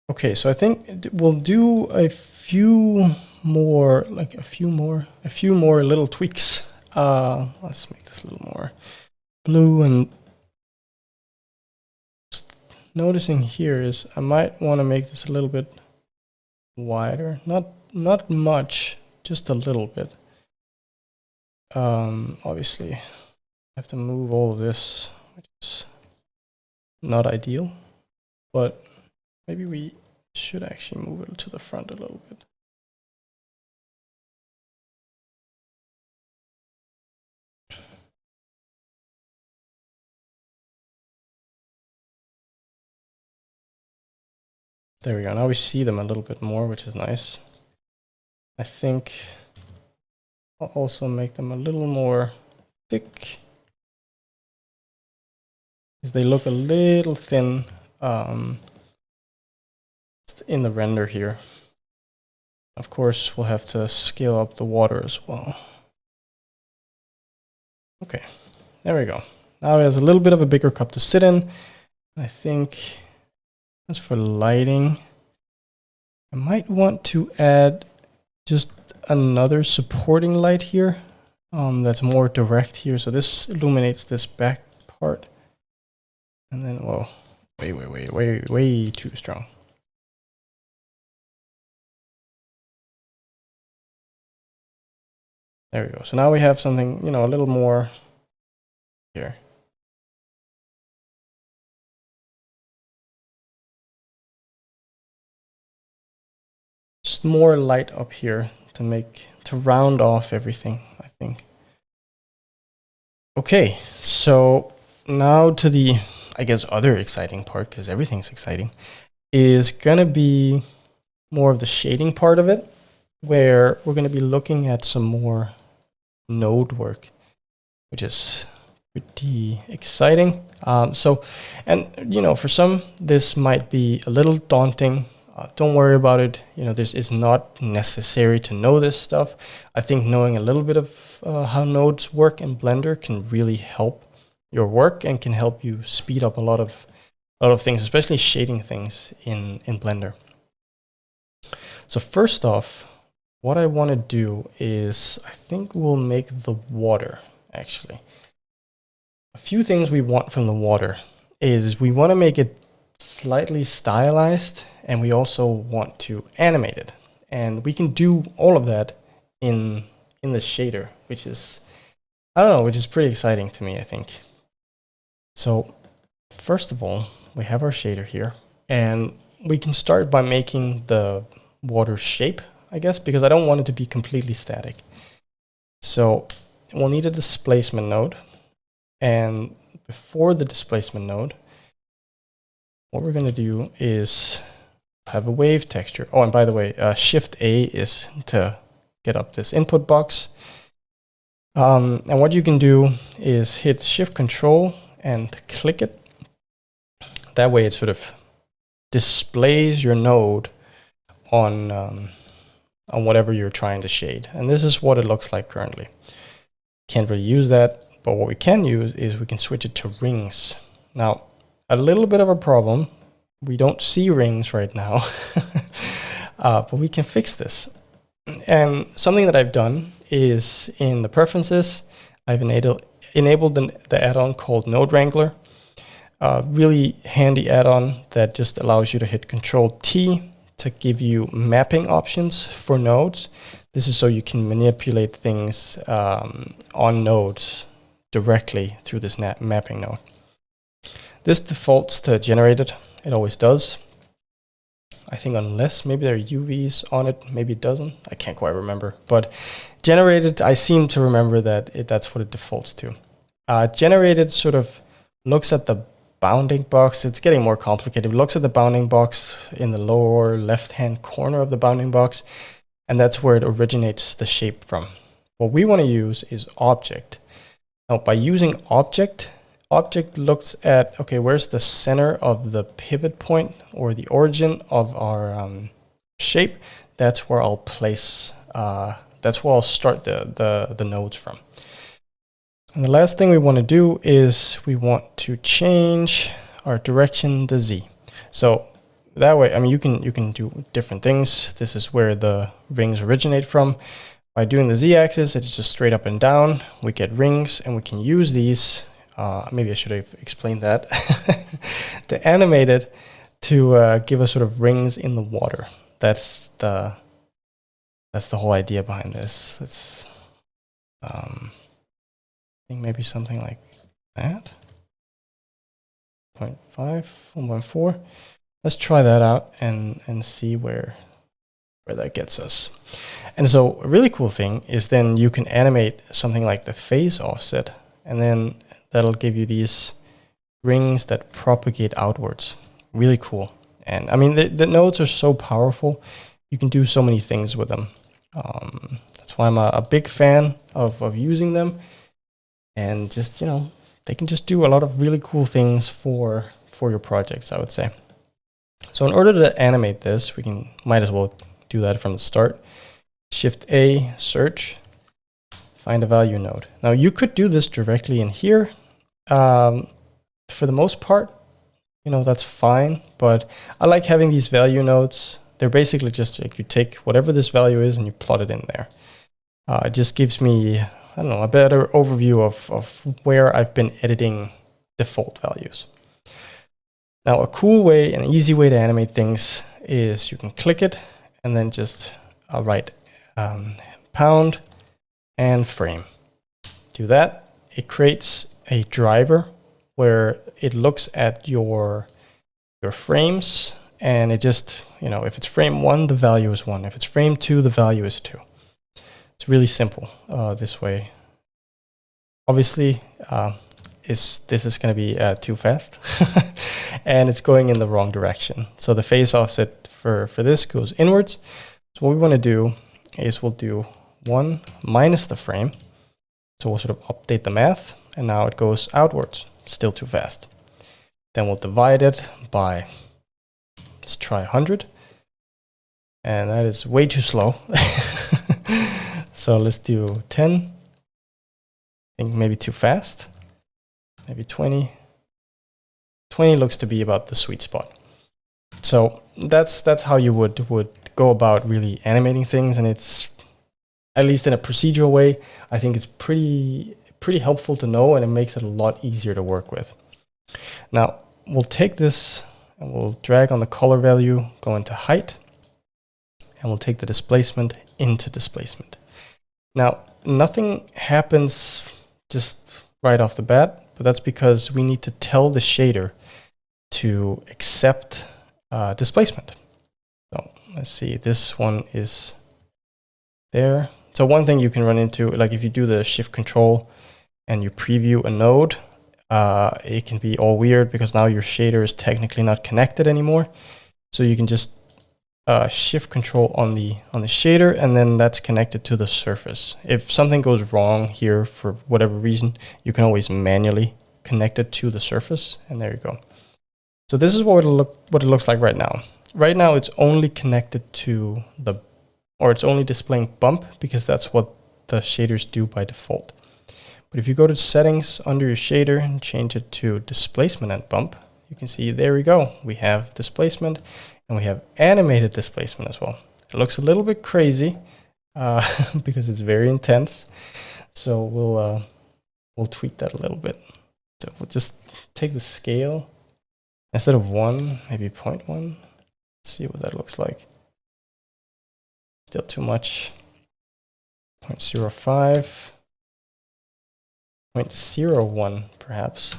Okay, so I think we'll do a few more, like a few more little tweaks. Let's make this a little more blue, and just noticing here is I might want to make this a little bit wider, not much, just a little bit. Obviously I have to move all of this, which is not ideal, but maybe we should actually move it to the front a little bit. There we go. Now we see them a little bit more, which is nice. I think I'll also make them a little more thick, because they look a little thin in the render here. Of course, we'll have to scale up the water as well. Okay, there we go. Now it has a little bit of a bigger cup to sit in. I think as for lighting, I might want to add just another supporting light here that's more direct here. So this illuminates this back part. And then, whoa, way too strong. There we go. So now we have something, you know, a little more here. Just more light up here to round off everything, I think. Okay, so now to the, I guess, other exciting part, because everything's exciting, is gonna be more of the shading part of it, where we're gonna be looking at some more node work, which is pretty exciting. And you know, for some, this might be a little daunting. Don't worry about it. You know, it's not necessary to know this stuff. I think knowing a little bit of how nodes work in Blender can really help your work and can help you speed up a lot of things, especially shading things in Blender. So first off, what I want to do is, I think we'll make the water, actually. A few things we want from the water is we want to make it slightly stylized, and we also want to animate it. And we can do all of that in the shader, which is, I don't know, which is pretty exciting to me, I think. So first of all, we have our shader here, and we can start by making the water shape, I guess, because I don't want it to be completely static. So we'll need a displacement node, and before the displacement node, what we're going to do is have a wave texture. Oh, and by the way, Shift A is to get up this input box. And what you can do is hit Shift Control and click it. That way it sort of displays your node on whatever you're trying to shade. And this is what it looks like currently. Can't really use that, but what we can use is we can switch it to rings. Now, a little bit of a problem. We don't see rings right now, but we can fix this. And something that I've done is in the preferences, I've enabled the add-on called Node Wrangler. Really handy add-on that just allows you to hit Control-T to give you mapping options for nodes. This is so you can manipulate things on nodes directly through this mapping node. This defaults to generated. It always does. I think unless maybe there are UVs on it, maybe it doesn't. I can't quite remember. But generated, I seem to remember that that's what it defaults to. Generated sort of looks at the bounding box. It's getting more complicated. It looks at the bounding box in the lower left-hand corner of the bounding box, and that's where it originates the shape from. What we want to use is object. Now, by using object looks at, okay, where's the center of the pivot point or the origin of our shape? That's where I'll place, that's where I'll start the nodes from. And the last thing we want to do is we want to change our direction to Z. So that way, I mean, you can do different things. This is where the rings originate from. By doing the z-axis, it's just straight up and down. We get rings, and we can use these. Maybe I should have explained that. To animate it, to give us sort of rings in the water. That's the whole idea behind this. Let's I think maybe something like that. 0.5, 1.4. Let's try that out and see where that gets us. And so a really cool thing is then you can animate something like the phase offset, and then that'll give you these rings that propagate outwards. Really cool. And I mean, the nodes are so powerful. You can do so many things with them. That's why I'm a big fan of using them. And just, you know, they can just do a lot of really cool things for your projects, I would say. So in order to animate this, might as well do that from the start. Shift A, search, find a value node. Now you could do this directly in here. For the most part, you know, that's fine, but I like having these value nodes. They're basically just like you take whatever this value is and you plot it in there. It just gives me, I don't know, a better overview of where I've been editing default values. Now, a cool way, an easy way to animate things is you can click it and then just write pound and frame. Do that. It creates a driver where it looks at your frames, and it just, you know, if it's frame 1, the value is 1. If it's frame 2, the value is 2. It's really simple this way. Obviously, this is going to be too fast, and it's going in the wrong direction. So the phase offset for this goes inwards. So what we want to do is we'll do 1 minus the frame. So we'll sort of update the math, and now it goes outwards. Still too fast. Then we'll divide it by, let's try 100. And that is way too slow. So let's do 10. I think maybe too fast. Maybe 20. 20 looks to be about the sweet spot. So that's how you would go about really animating things, and it's, at least in a procedural way, I think it's pretty helpful to know, and it makes it a lot easier to work with. Now we'll take this and we'll drag on the color value, go into height, and we'll take the displacement into displacement. Now nothing happens just right off the bat, but that's because we need to tell the shader to accept displacement. So let's see, this one is there. So one thing you can run into, like if you do the shift control and you preview a node, it can be all weird because now your shader is technically not connected anymore. So you can just shift control on the shader, and then that's connected to the surface. If something goes wrong here for whatever reason, you can always manually connect it to the surface, and there you go. So this is what it looks like right now. Right now it's only connected to it's only displaying bump because that's what the shaders do by default. But if you go to settings under your shader and change it to displacement and bump, you can see there we go. We have displacement and we have animated displacement as well. It looks a little bit crazy because it's very intense. So we'll tweak that a little bit. So we'll just take the scale. Instead of 1, maybe 0.1. See what that looks like. Still too much. 0.05. 0.01 perhaps.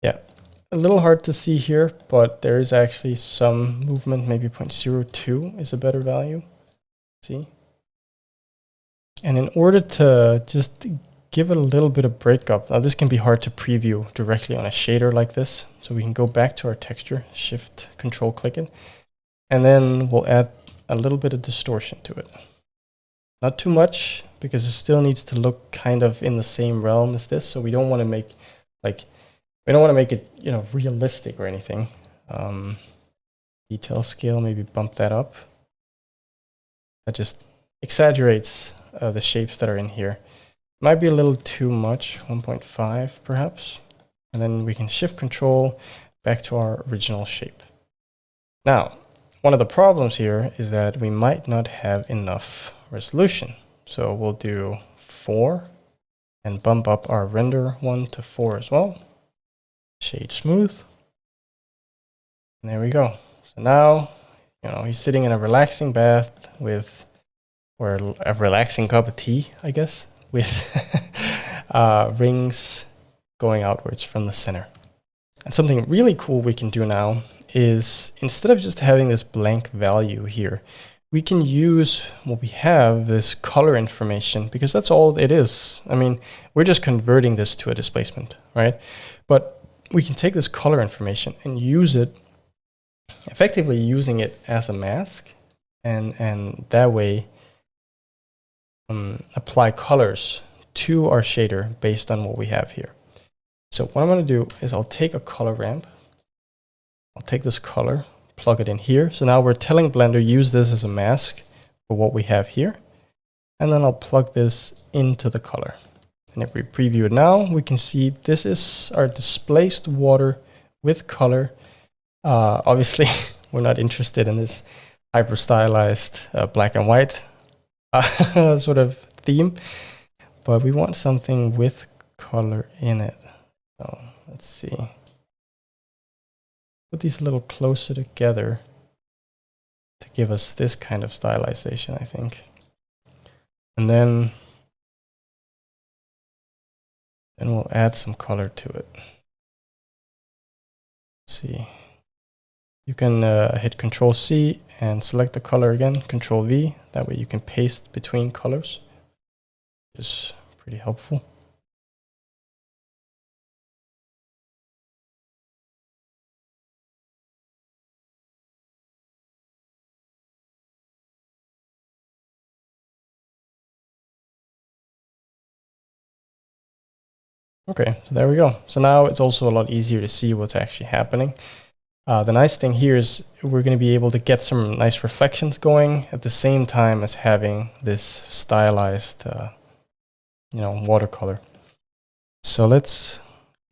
Yeah, a little hard to see here, but there is actually some movement. Maybe 0.02 is a better value. See? And in order to just give it a little bit of breakup, now this can be hard to preview directly on a shader like this. So we can go back to our texture, shift, control, click it, and then we'll add a little bit of distortion to it. Not too much, because it still needs to look kind of in the same realm as this. So we don't want to make it, you know, realistic or anything. Detail scale, maybe bump that up. That just exaggerates the shapes that are in here. Might be a little too much, 1.5 perhaps. And then we can shift control back to our original shape. Now, one of the problems here is that we might not have enough resolution. So we'll do 4 and bump up our render one to 4 as well. Shade smooth. And there we go. So now, he's sitting in a relaxing bath with, or a relaxing cup of tea, I guess, with rings going outwards from the center. And something really cool we can do now is, instead of just having this blank value here, we can use what we have, this color information, because that's all it is. I mean, we're just converting this to a displacement, right? But we can take this color information and use it, effectively using it as a mask, and that way apply colors to our shader based on what we have here. So what I'm going to do is I'll take a color ramp. I'll take this color, plug it in here. So now we're telling Blender, use this as a mask for what we have here. And then I'll plug this into the color. And if we preview it now, we can see this is our displaced water with color. Obviously, we're not interested in this hyper stylized black and white sort of theme, but we want something with color in it. So let's see. Put these a little closer together to give us this kind of stylization, I think. And then we'll add some color to it. Let's see. You can hit Control-C and select the color again, Control-V. That way you can paste between colors, which is pretty helpful. Okay, so there we go. So now it's also a lot easier to see what's actually happening. The nice thing here is we're going to be able to get some nice reflections going at the same time as having this stylized, watercolor. So let's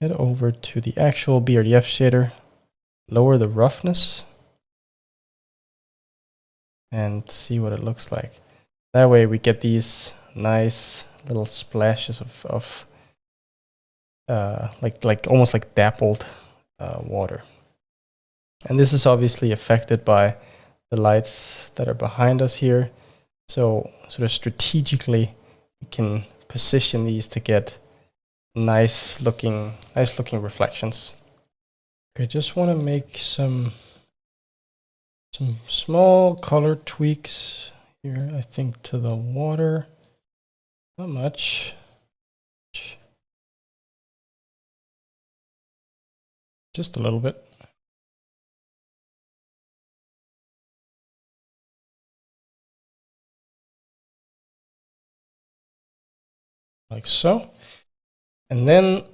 head over to the actual BRDF shader, lower the roughness, and see what it looks like. That way we get these nice little splashes of like almost like dappled water. And this is obviously affected by the lights that are behind us here. So sort of strategically, we can position these to get nice looking reflections. Okay, just want to make some small color tweaks here, I think, to the water. Not much. Just a little bit. Like so. And then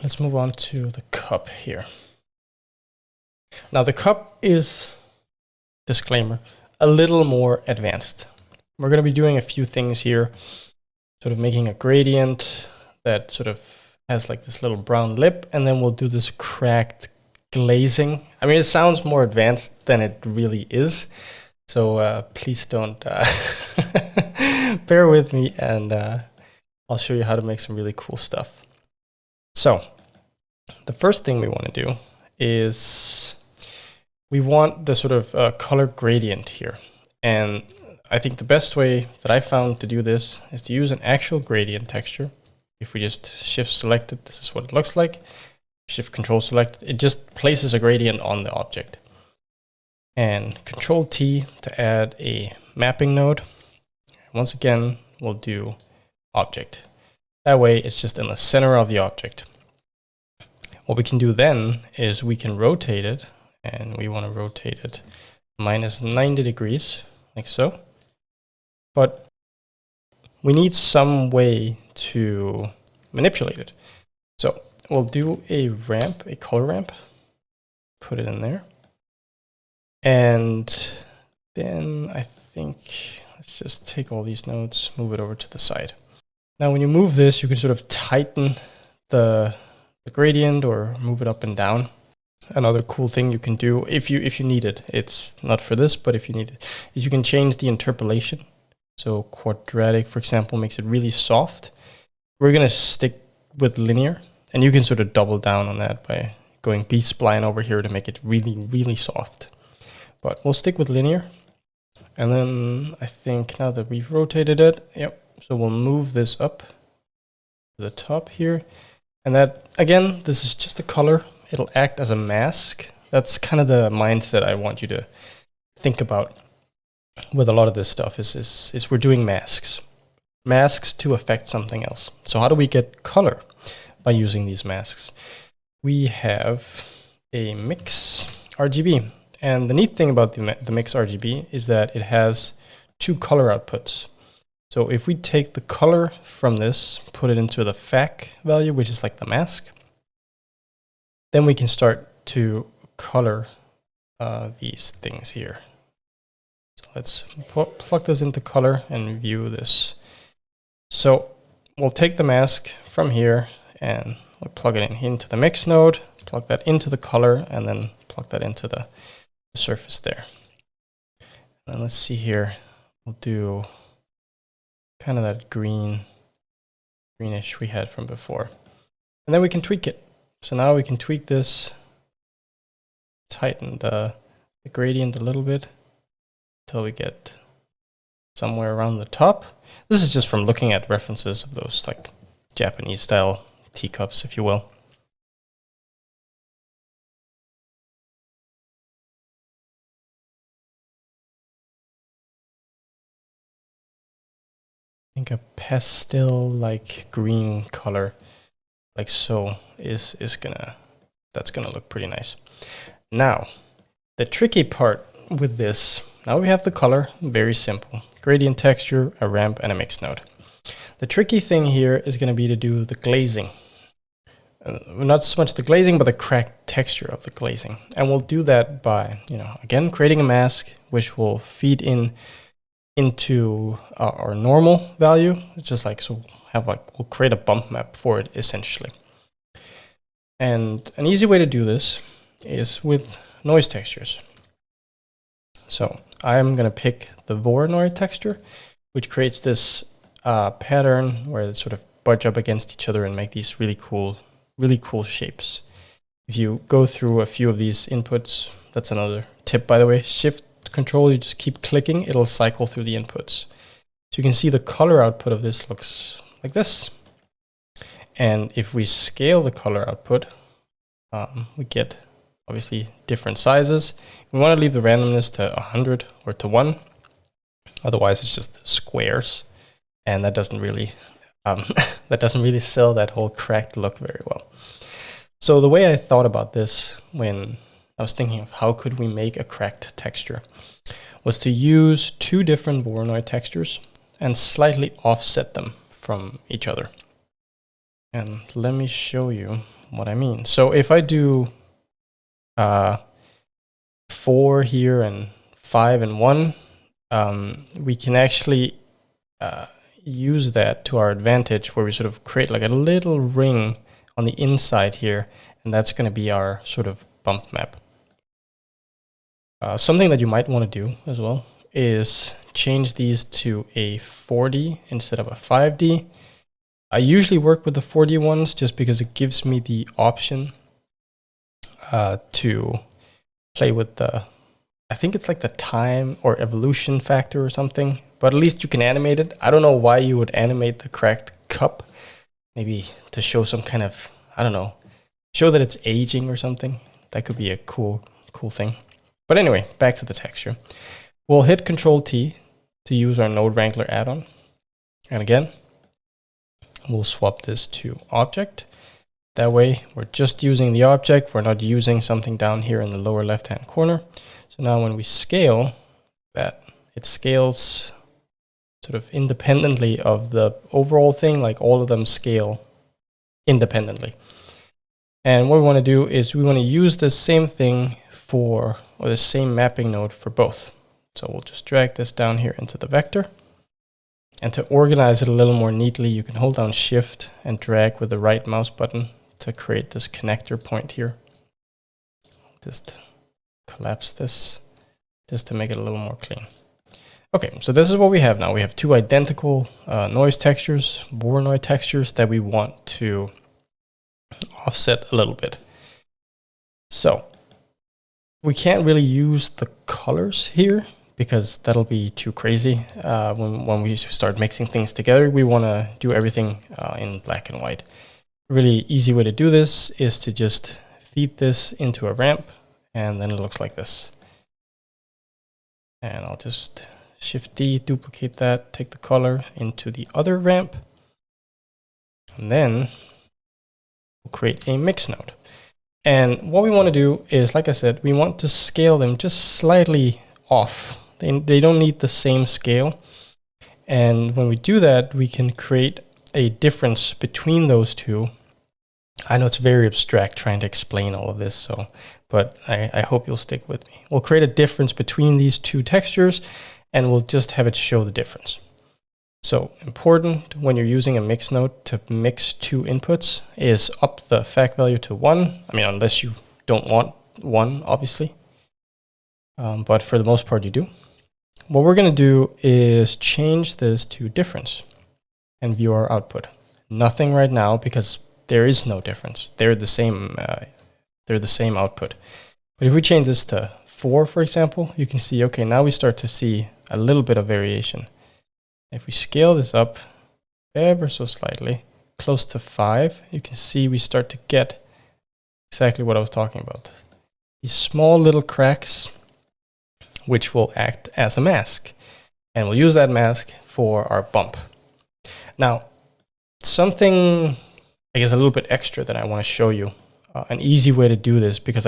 let's move on to the cup here. Now the cup is, disclaimer, a little more advanced. We're going to be doing a few things here, sort of making a gradient that sort of has like this little brown lip, and then we'll do this cracked glazing. I mean, it sounds more advanced than it really is, so please don't bear with me, and I'll show you how to make some really cool stuff. So the first thing we want to do is we want the sort of color gradient here. And I think the best way that I found to do this is to use an actual gradient texture. If we just shift select it, this is what it looks like. Shift control select, it just places a gradient on the object. And Control T to add a mapping node. Once again, we'll do object. That way it's just in the center of the object. What we can do then is we can rotate it, and we want to rotate it minus 90 degrees, like so. But we need some way to manipulate it. So we'll do a ramp, a color ramp, put it in there. And then I think, let's just take all these nodes, move it over to the side. Now when you move this, you can sort of tighten the gradient or move it up and down. Another cool thing you can do if you need it, it's not for this, but if you need it, is you can change the interpolation. So quadratic, for example, makes it really soft. We're gonna stick with linear, and you can sort of double down on that by going B-spline over here to make it really, really soft. But we'll stick with linear. And then I think now that we've rotated it, yep, so we'll move this up to the top here. And that, again, this is just a color. It'll act as a mask. That's kind of the mindset I want you to think about with a lot of this stuff is we're doing masks. Masks to affect something else. So how do we get color by using these masks? We have a mix RGB. And the neat thing about the mix RGB is that it has two color outputs. So if we take the color from this, put it into the FAC value, which is like the mask, then we can start to color these things here. So let's plug this into color and view this. So we'll take the mask from here and we'll plug it into the mix node, plug that into the color, and then plug that into the surface there. And let's see here, we'll do kind of that greenish we had from before. And then we can tweak it. So now we can tweak this, tighten the gradient a little bit until we get somewhere around the top. This is just from looking at references of those like Japanese style teacups, if you will. I think a pastel like green color like so that's gonna look pretty nice. Now the tricky part with this, now we have the color, very simple, gradient texture, a ramp, and a mix node. The tricky thing here is going to be to do the glazing, not so much the glazing but the cracked texture of the glazing, and we'll do that by, you know, again creating a mask which will feed into our normal value. It's just like, so we'll create a bump map for it essentially. And an easy way to do this is with noise textures. So I'm going to pick the Voronoi texture, which creates this pattern where it sort of budge up against each other and make these really cool shapes. If you go through a few of these inputs, that's another tip, by the way, Shift Control, you just keep clicking, it'll cycle through the inputs. So you can see the color output of this looks like this. And if we scale the color output, we get obviously different sizes. We want to leave the randomness to 100 or to 1. Otherwise it's just squares. And that doesn't really sell that whole cracked look very well. So the way I thought about this when I was thinking of how could we make a cracked texture was to use two different Voronoi textures and slightly offset them from each other. And let me show you what I mean. So if I do 4 here and 5 and 1, we can actually use that to our advantage, where we sort of create like a little ring on the inside here, and that's going to be our sort of bump map. Something that you might want to do as well is change these to a 4D instead of a 5D. I usually work with the 4D ones just because it gives me the option to play with the, I think it's like the time or evolution factor or something, but at least you can animate it. I don't know why you would animate the cracked cup, maybe to show some kind of, I don't know, show that it's aging or something. That could be a cool thing. But anyway, back to the texture. We'll hit Control T to use our Node Wrangler add-on. And again, we'll swap this to object. That way, we're just using the object. We're not using something down here in the lower left-hand corner. So now when we scale that, it scales sort of independently of the overall thing, like all of them scale independently. And what we want to do is we want to use the same thing or the same mapping node for both. So we'll just drag this down here into the vector. And to organize it a little more neatly, you can hold down Shift and drag with the right mouse button to create this connector point here. just collapse this just to make it a little more clean. Okay, so this is what we have now. We have two identical noise textures, Voronoi textures that we want to offset a little bit. So we can't really use the colors here because that'll be too crazy. When we start mixing things together, we want to do everything in black and white. A really easy way to do this is to just feed this into a ramp, and then it looks like this. And I'll just Shift D, duplicate that, take the color into the other ramp, and then we'll create a mix node. And what we want to do is, like I said, we want to scale them just slightly off. They don't need the same scale. And when we do that, we can create a difference between those two. I know it's very abstract trying to explain all of this, but I hope you'll stick with me. We'll create a difference between these two textures, and we'll just have it show the difference. So important when you're using a mix node to mix two inputs is up the fact value to 1. I mean, unless you don't want 1, obviously. But for the most part, you do. What we're going to do is change this to difference and view our output. Nothing right now because there is no difference. They're the same output. But if we change this to 4, for example, you can see, okay, now we start to see a little bit of variation. If we scale this up ever so slightly, close to 5, you can see we start to get exactly what I was talking about. These small little cracks, which will act as a mask. And we'll use that mask for our bump. Now, something, I guess, a little bit extra that I want to show you. An easy way to do this, because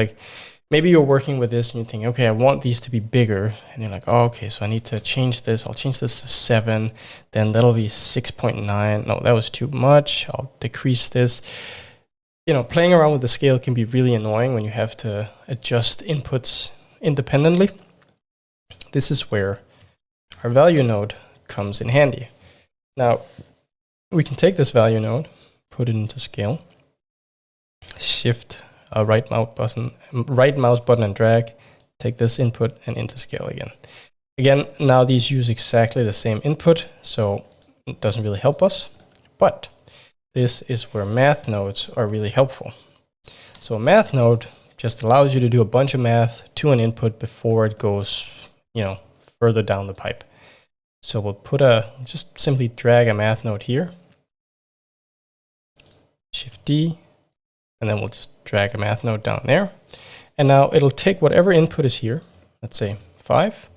maybe you're working with this and you think, okay, I want these to be bigger. And you're like, oh, okay, so I need to change this. I'll change this to 7. Then that'll be 6.9. No, that was too much. I'll decrease this. You know, playing around with the scale can be really annoying when you have to adjust inputs independently. This is where our value node comes in handy. Now, we can take this value node, put it into scale, shift right mouse button and drag, take this input and into scale again. Again, now these use exactly the same input, so it doesn't really help us, but this is where math nodes are really helpful. So a math node just allows you to do a bunch of math to an input before it goes, you know, further down the pipe. So we'll just simply drag a math node here, Shift D, and then we'll just drag a math node down there. And now it'll take whatever input is here, let's say 5,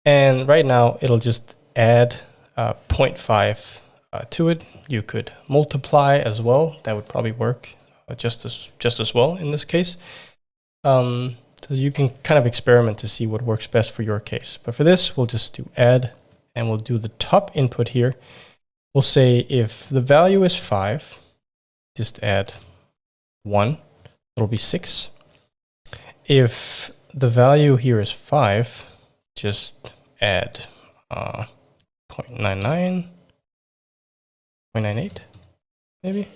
and right now it'll just add 0.5 to it. You could multiply as well. That would probably work just as well in this case. So you can kind of experiment to see what works best for your case. But for this, we'll just do add, and we'll do the top input here. We'll say if the value is 5, just add 1, it'll be 6. If the value here is 5, just add 0.99, 0.98, maybe.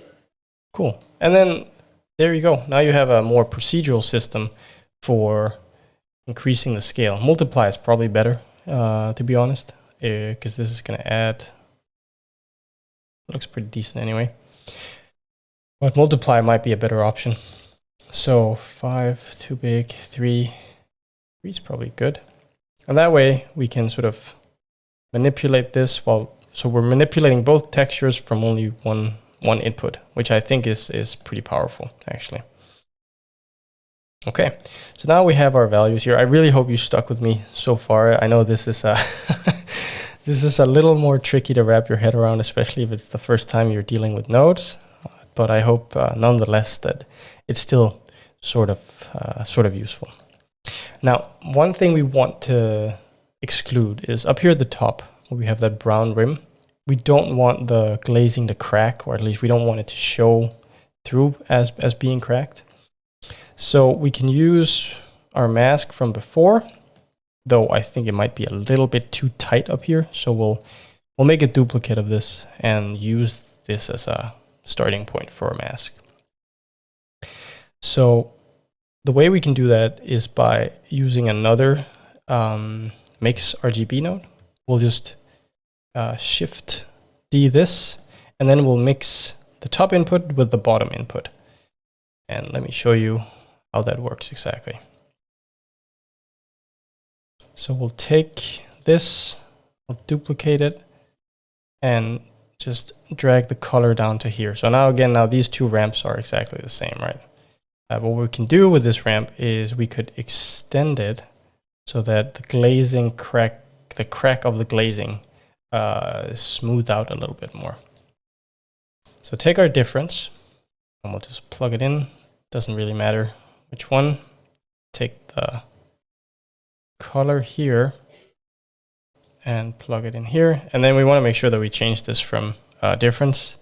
Cool. And then there you go. Now you have a more procedural system for increasing the scale. Multiply is probably better, to be honest, because this is going to add. It looks pretty decent anyway. But multiply might be a better option. So 5, too big, 3 is probably good. And that way we can sort of manipulate this so we're manipulating both textures from only one input, which I think is pretty powerful, actually. Okay, so now we have our values here. I really hope you stuck with me so far. I know this is this is a little more tricky to wrap your head around, especially if it's the first time you're dealing with nodes. But I hope nonetheless that it's still sort of useful. Now, one thing we want to exclude is up here at the top, where we have that brown rim. We don't want the glazing to crack, or at least we don't want it to show through as being cracked. So we can use our mask from before, though I think it might be a little bit too tight up here. So we'll make a duplicate of this and use this as a starting point for a mask. So the way we can do that is by using another mix RGB node. We'll just Shift D this, and then we'll mix the top input with the bottom input. And let me show you how that works exactly. So we'll take this, we'll duplicate it, and just drag the color down to here. So now again, now these two ramps are exactly the same, right? What we can do with this ramp is we could extend it so that the glazing the crack of the glazing is smoothed out a little bit more. So take our difference and we'll just plug it in. Doesn't really matter which one. Take the color here and plug it in here. And then we want to make sure that we change this from difference.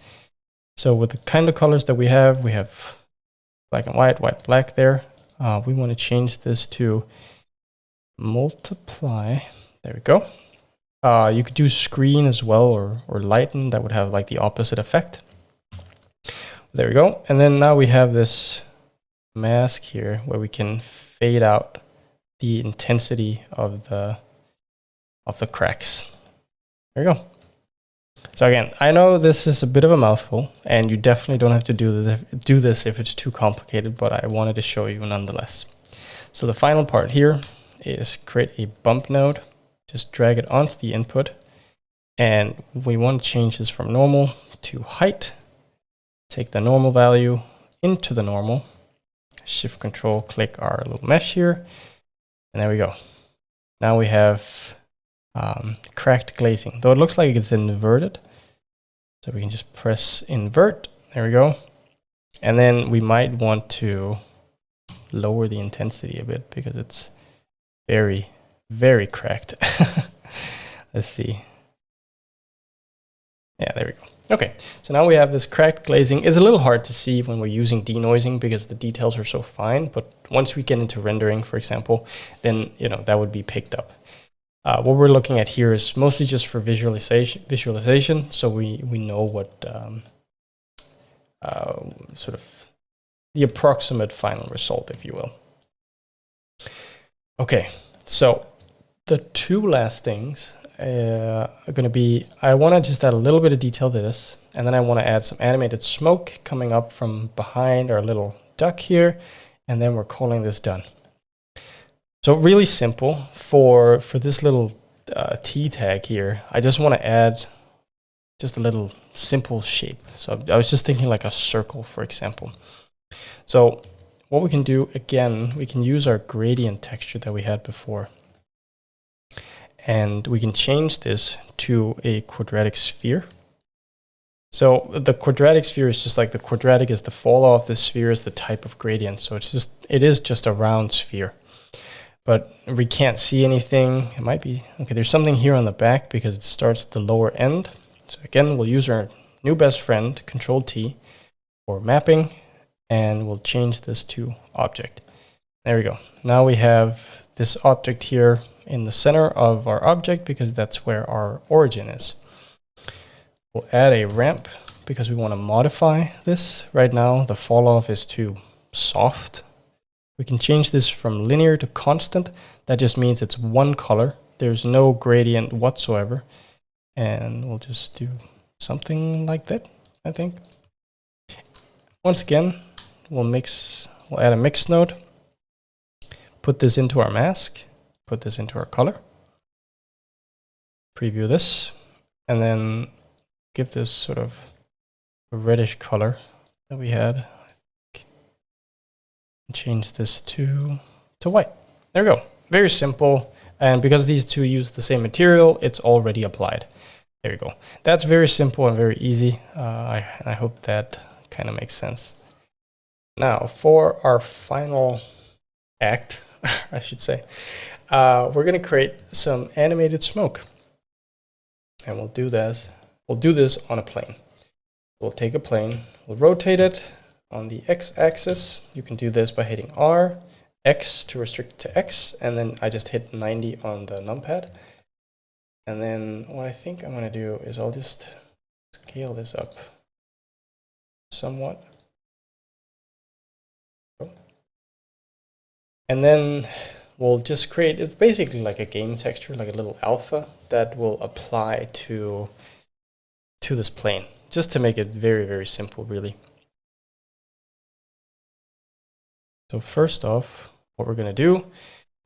So with the kind of colors that we have black and white, white, black there. We want to change this to multiply. There we go. You could do screen as well, or lighten. That would have like the opposite effect. There we go. And then now we have this mask here where we can fade out the intensity of the cracks. There we go. So again, I know this is a bit of a mouthful, and you definitely don't have to do this if it's too complicated, but I wanted to show you nonetheless. So the final part here is create a bump node. Just drag it onto the input, and we want to change this from normal to height. Take the normal value into the normal, Shift Control click our little mesh here, and there we go. Now we have cracked glazing, though it looks like it's inverted. So we can just press invert. There we go. And then we might want to lower the intensity a bit because it's very, very cracked. Let's see. Yeah, there we go. Okay, so now we have this cracked glazing. It's a little hard to see when we're using denoising because the details are so fine, but once we get into rendering, for example, then that would be picked up. What we're looking at here is mostly just for visualization, so we know what sort of the approximate final result, if you will. Okay, so the two last things are going to be, I want to just add a little bit of detail to this, and then I want to add some animated smoke coming up from behind our little duck here, and then we're calling this done. So really simple for this little T tag here. I just want to add just a little simple shape. So I was just thinking like a circle, for example. So what we can do, again, we can use our gradient texture that we had before. And we can change this to a quadratic sphere. So the quadratic sphere is just like the quadratic is the fall off, the sphere is the type of gradient. So it is just a round sphere. But we can't see anything. It might be, okay, there's something here on the back because it starts at the lower end. So again, we'll use our new best friend, Control T, for mapping, and we'll change this to object. There we go. Now we have this object here in the center of our object because that's where our origin is. We'll add a ramp because we want to modify this. Right now, the fall off is too soft. We can change this from linear to constant. That just means it's one color. There's no gradient whatsoever. And we'll just do something like that, I think. Once again, we'll add a mix node, put this into our mask, put this into our color, preview this, and then give this sort of a reddish color that we had. Change this to white. There we go. Very simple. And because these two use the same material, it's already applied. There you go. That's very simple and very easy. I hope that kind of makes sense. Now for our final act, I should say, we're going to create some animated smoke. And we'll do this on a plane. We'll take a plane, we'll rotate it on the x-axis. You can do this by hitting R, X to restrict it to X, and then I just hit 90 on the numpad. And then what I think I'm going to do is I'll just scale this up somewhat. And then we'll just create, it's basically like a game texture, like a little alpha that will apply to this plane, just to make it very, very simple, really. So first off, what we're going to do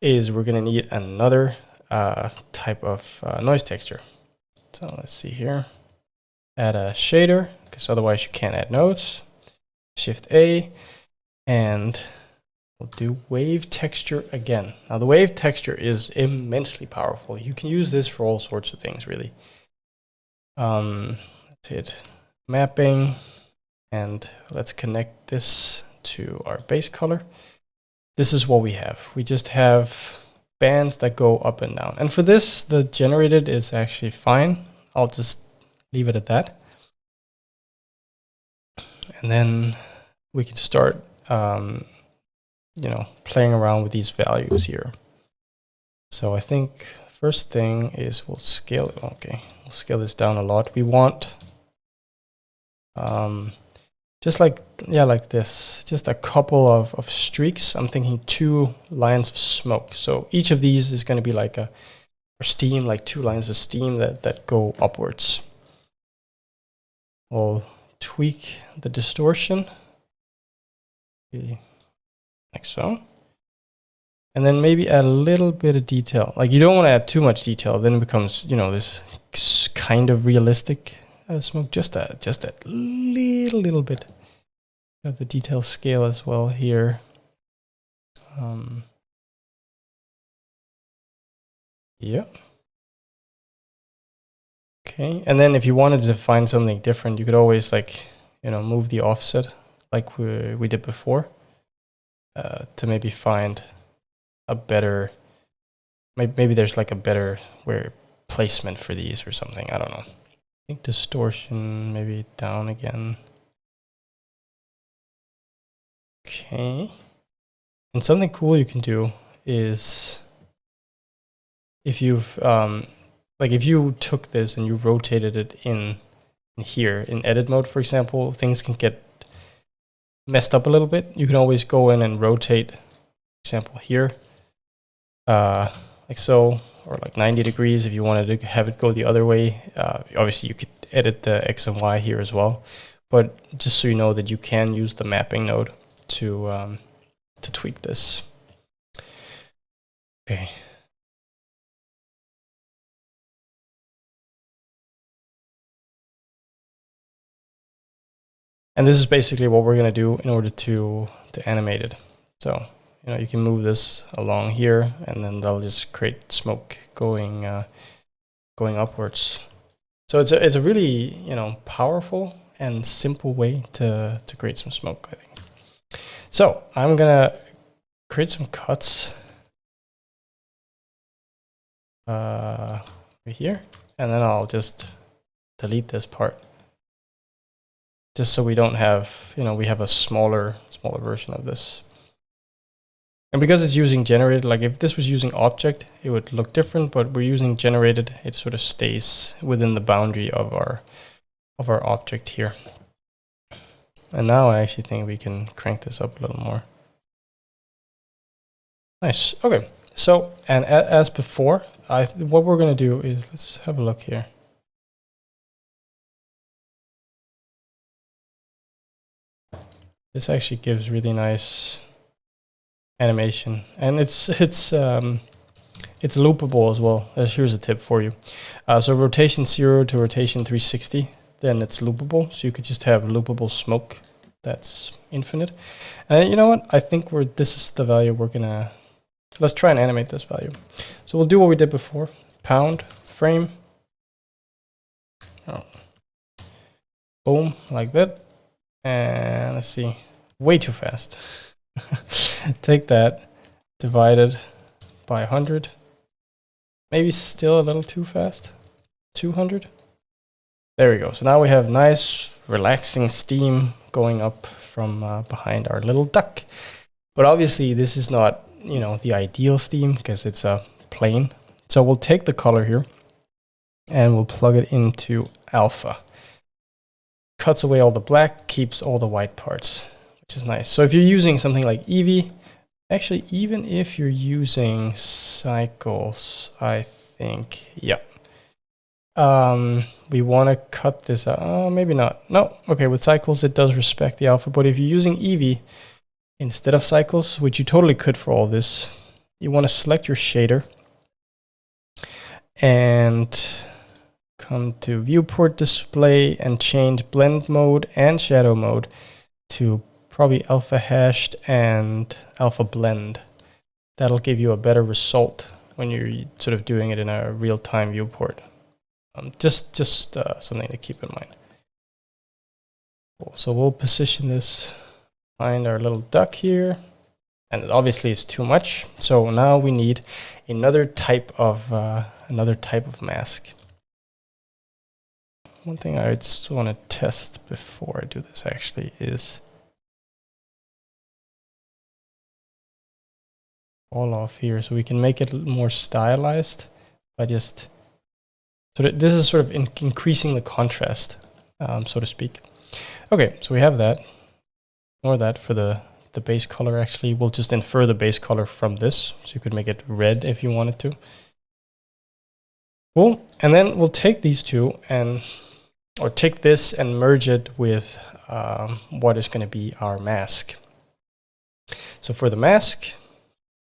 is we're going to need another type of noise texture. So let's see here. Add a shader, because otherwise you can't add nodes. Shift A, and we'll do wave texture again. Now the wave texture is immensely powerful. You can use this for all sorts of things, really. Let's hit mapping, and let's connect this to our base color. This is what we have. We just have bands that go up and down. And for this, the generated is actually fine. I'll just leave it at that. And then we can start, you know, playing around with these values here. So I think first thing is we'll scale it. Okay, we'll scale this down a lot. We want just like, yeah, like this, just a couple of streaks. I'm thinking 2 lines of smoke. So each of these is going to be like a steam, like 2 lines of steam that go upwards. We'll tweak the distortion, like so. And then maybe add a little bit of detail. Like you don't want to add too much detail, then it becomes, you know, this kind of realistic smoke. Just a little bit of the detail scale as well here. Yeah. Okay, and then if you wanted to find something different, you could always, like, you know, move the offset like we did before to maybe find a better, maybe there's like a better placement for these or something. I don't know. I think distortion maybe down again. Okay. And something cool you can do is if you've like if you took this and you rotated it in here in edit mode, for example, things can get messed up a little bit. You can always go in and rotate, for example, here, like so, or like 90 degrees if you wanted to have it go the other way. Obviously, you could edit the X and Y here as well, but just so you know that you can use the mapping node to tweak this. Okay. And this is basically what we're going to do in order to animate it. So, you know, you can move this along here, and then they'll just create smoke going upwards. So it's a really, you know, powerful and simple way to create some smoke, I think. So I'm gonna create some cuts right here, and then I'll just delete this part, just so we don't have, you know, we have a smaller version of this. And because it's using generated, like if this was using object, it would look different, but we're using generated, it sort of stays within the boundary of our object here. And now I actually think we can crank this up a little more. Nice. Okay. So, and as before, what we're going to do is, let's have a look here. This actually gives really nice animation, and it's loopable as well. Here's a tip for you. So rotation 0 to rotation 360, then it's loopable. So you could just have loopable smoke that's infinite. And you know what? I think this is the value we're gonna. Let's try and animate this value. So we'll do what we did before. Pound frame. Oh. Boom, like that. And let's see, way too fast. Take that, divided by 100. Maybe still a little too fast. 200. There we go. So now we have nice, relaxing steam going up from behind our little duck. But obviously, this is not, you know, the ideal steam because it's a plane. So we'll take the color here and we'll plug it into alpha. Cuts away all the black, keeps all the white parts, which is nice. So if you're using something like Eevee, Actually, even if you're using cycles, I think, yeah. We want to cut this out. Oh, maybe not. No, okay, with cycles, it does respect the alpha, but if you're using Eevee instead of cycles, which you totally could for all this, you want to select your shader and come to viewport display and change blend mode and shadow mode to probably alpha hashed and alpha blend. That'll give you a better result when you're sort of doing it in a real-time viewport. Just something to keep in mind. Cool. So we'll position this, find our little duck here, and obviously it's too much. So now we need another type of mask. One thing I just want to test before I do this actually is all off here, so we can make it more stylized by just this is sort of increasing the contrast, so to speak. Okay, so we have that. Ignore that for the base color. Actually, we'll just infer the base color from this, so you could make it red if you wanted to. Cool. And then we'll take these two or take this and merge it with what is going to be our mask. So for the mask,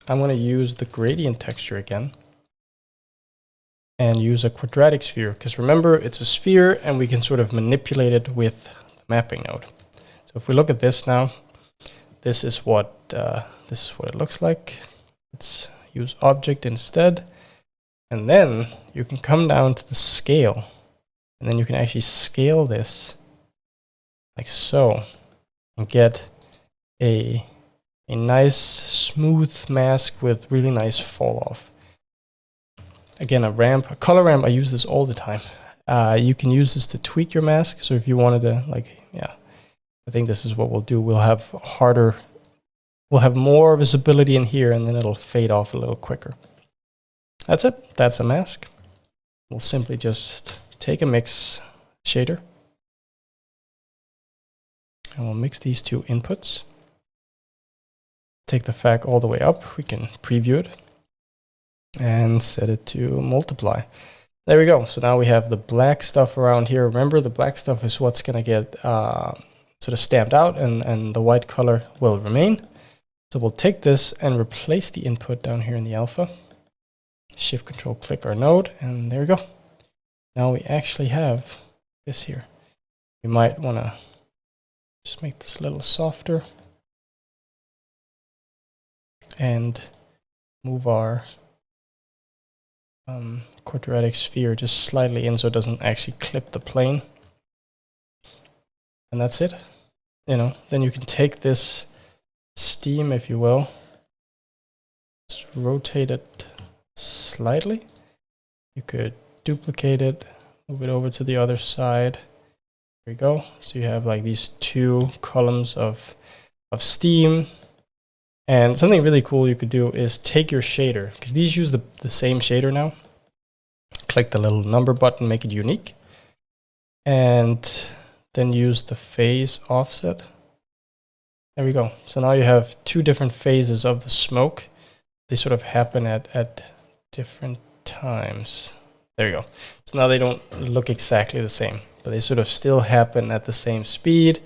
I'm going to use the gradient texture again and use a quadratic sphere, because remember, it's a sphere and we can sort of manipulate it with the mapping node. So if we look at this now, this is what it looks like. Let's use object instead, and then you can come down to the scale, and then you can actually scale this like so and get a nice smooth mask with really nice fall off. Again, a color ramp, I use this all the time. You can use this to tweak your mask. So if you wanted to, I think this is what we'll do. We'll have more visibility in here, and then it'll fade off a little quicker. That's it. That's a mask. We'll simply just take a mix shader, and we'll mix these two inputs. Take the FAC all the way up. We can preview it and set it to multiply. There we go. So now we have the black stuff around here. Remember, the black stuff is what's going to get sort of stamped out, and the white color will remain. So we'll take this and replace the input down here in the alpha. Shift Control click our node, and there we go. Now we actually have this here. You might want to just make this a little softer and move our quadratic sphere just slightly in so it doesn't actually clip the plane. And that's it. Then you can take this steam, if you will, just rotate it slightly. You could duplicate it, move it over to the other side. There we go. So you have like these two columns of steam. And something really cool you could do is take your shader, because these use the same shader now. Click the little number button, make it unique, and then use the phase offset. There we go. So now you have two different phases of the smoke. They sort of happen at different times. There you go. So now they don't look exactly the same, but they sort of still happen at the same speed,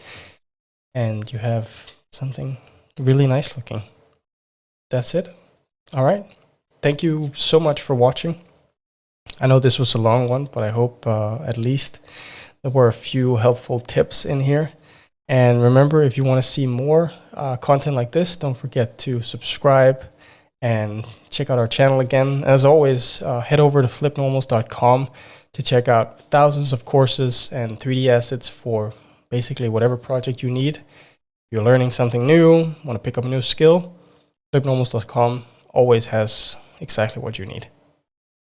and you have something really nice looking. That's it. All right. Thank you so much for watching. I know this was a long one, but I hope at least there were a few helpful tips in here. And remember, if you want to see more content like this, don't forget to subscribe and check out our channel again. As always, head over to FlippedNormals.com to check out thousands of courses and 3D assets for basically whatever project you need. If you're learning something new, want to pick up a new skill, FlippedNormals.com always has exactly what you need.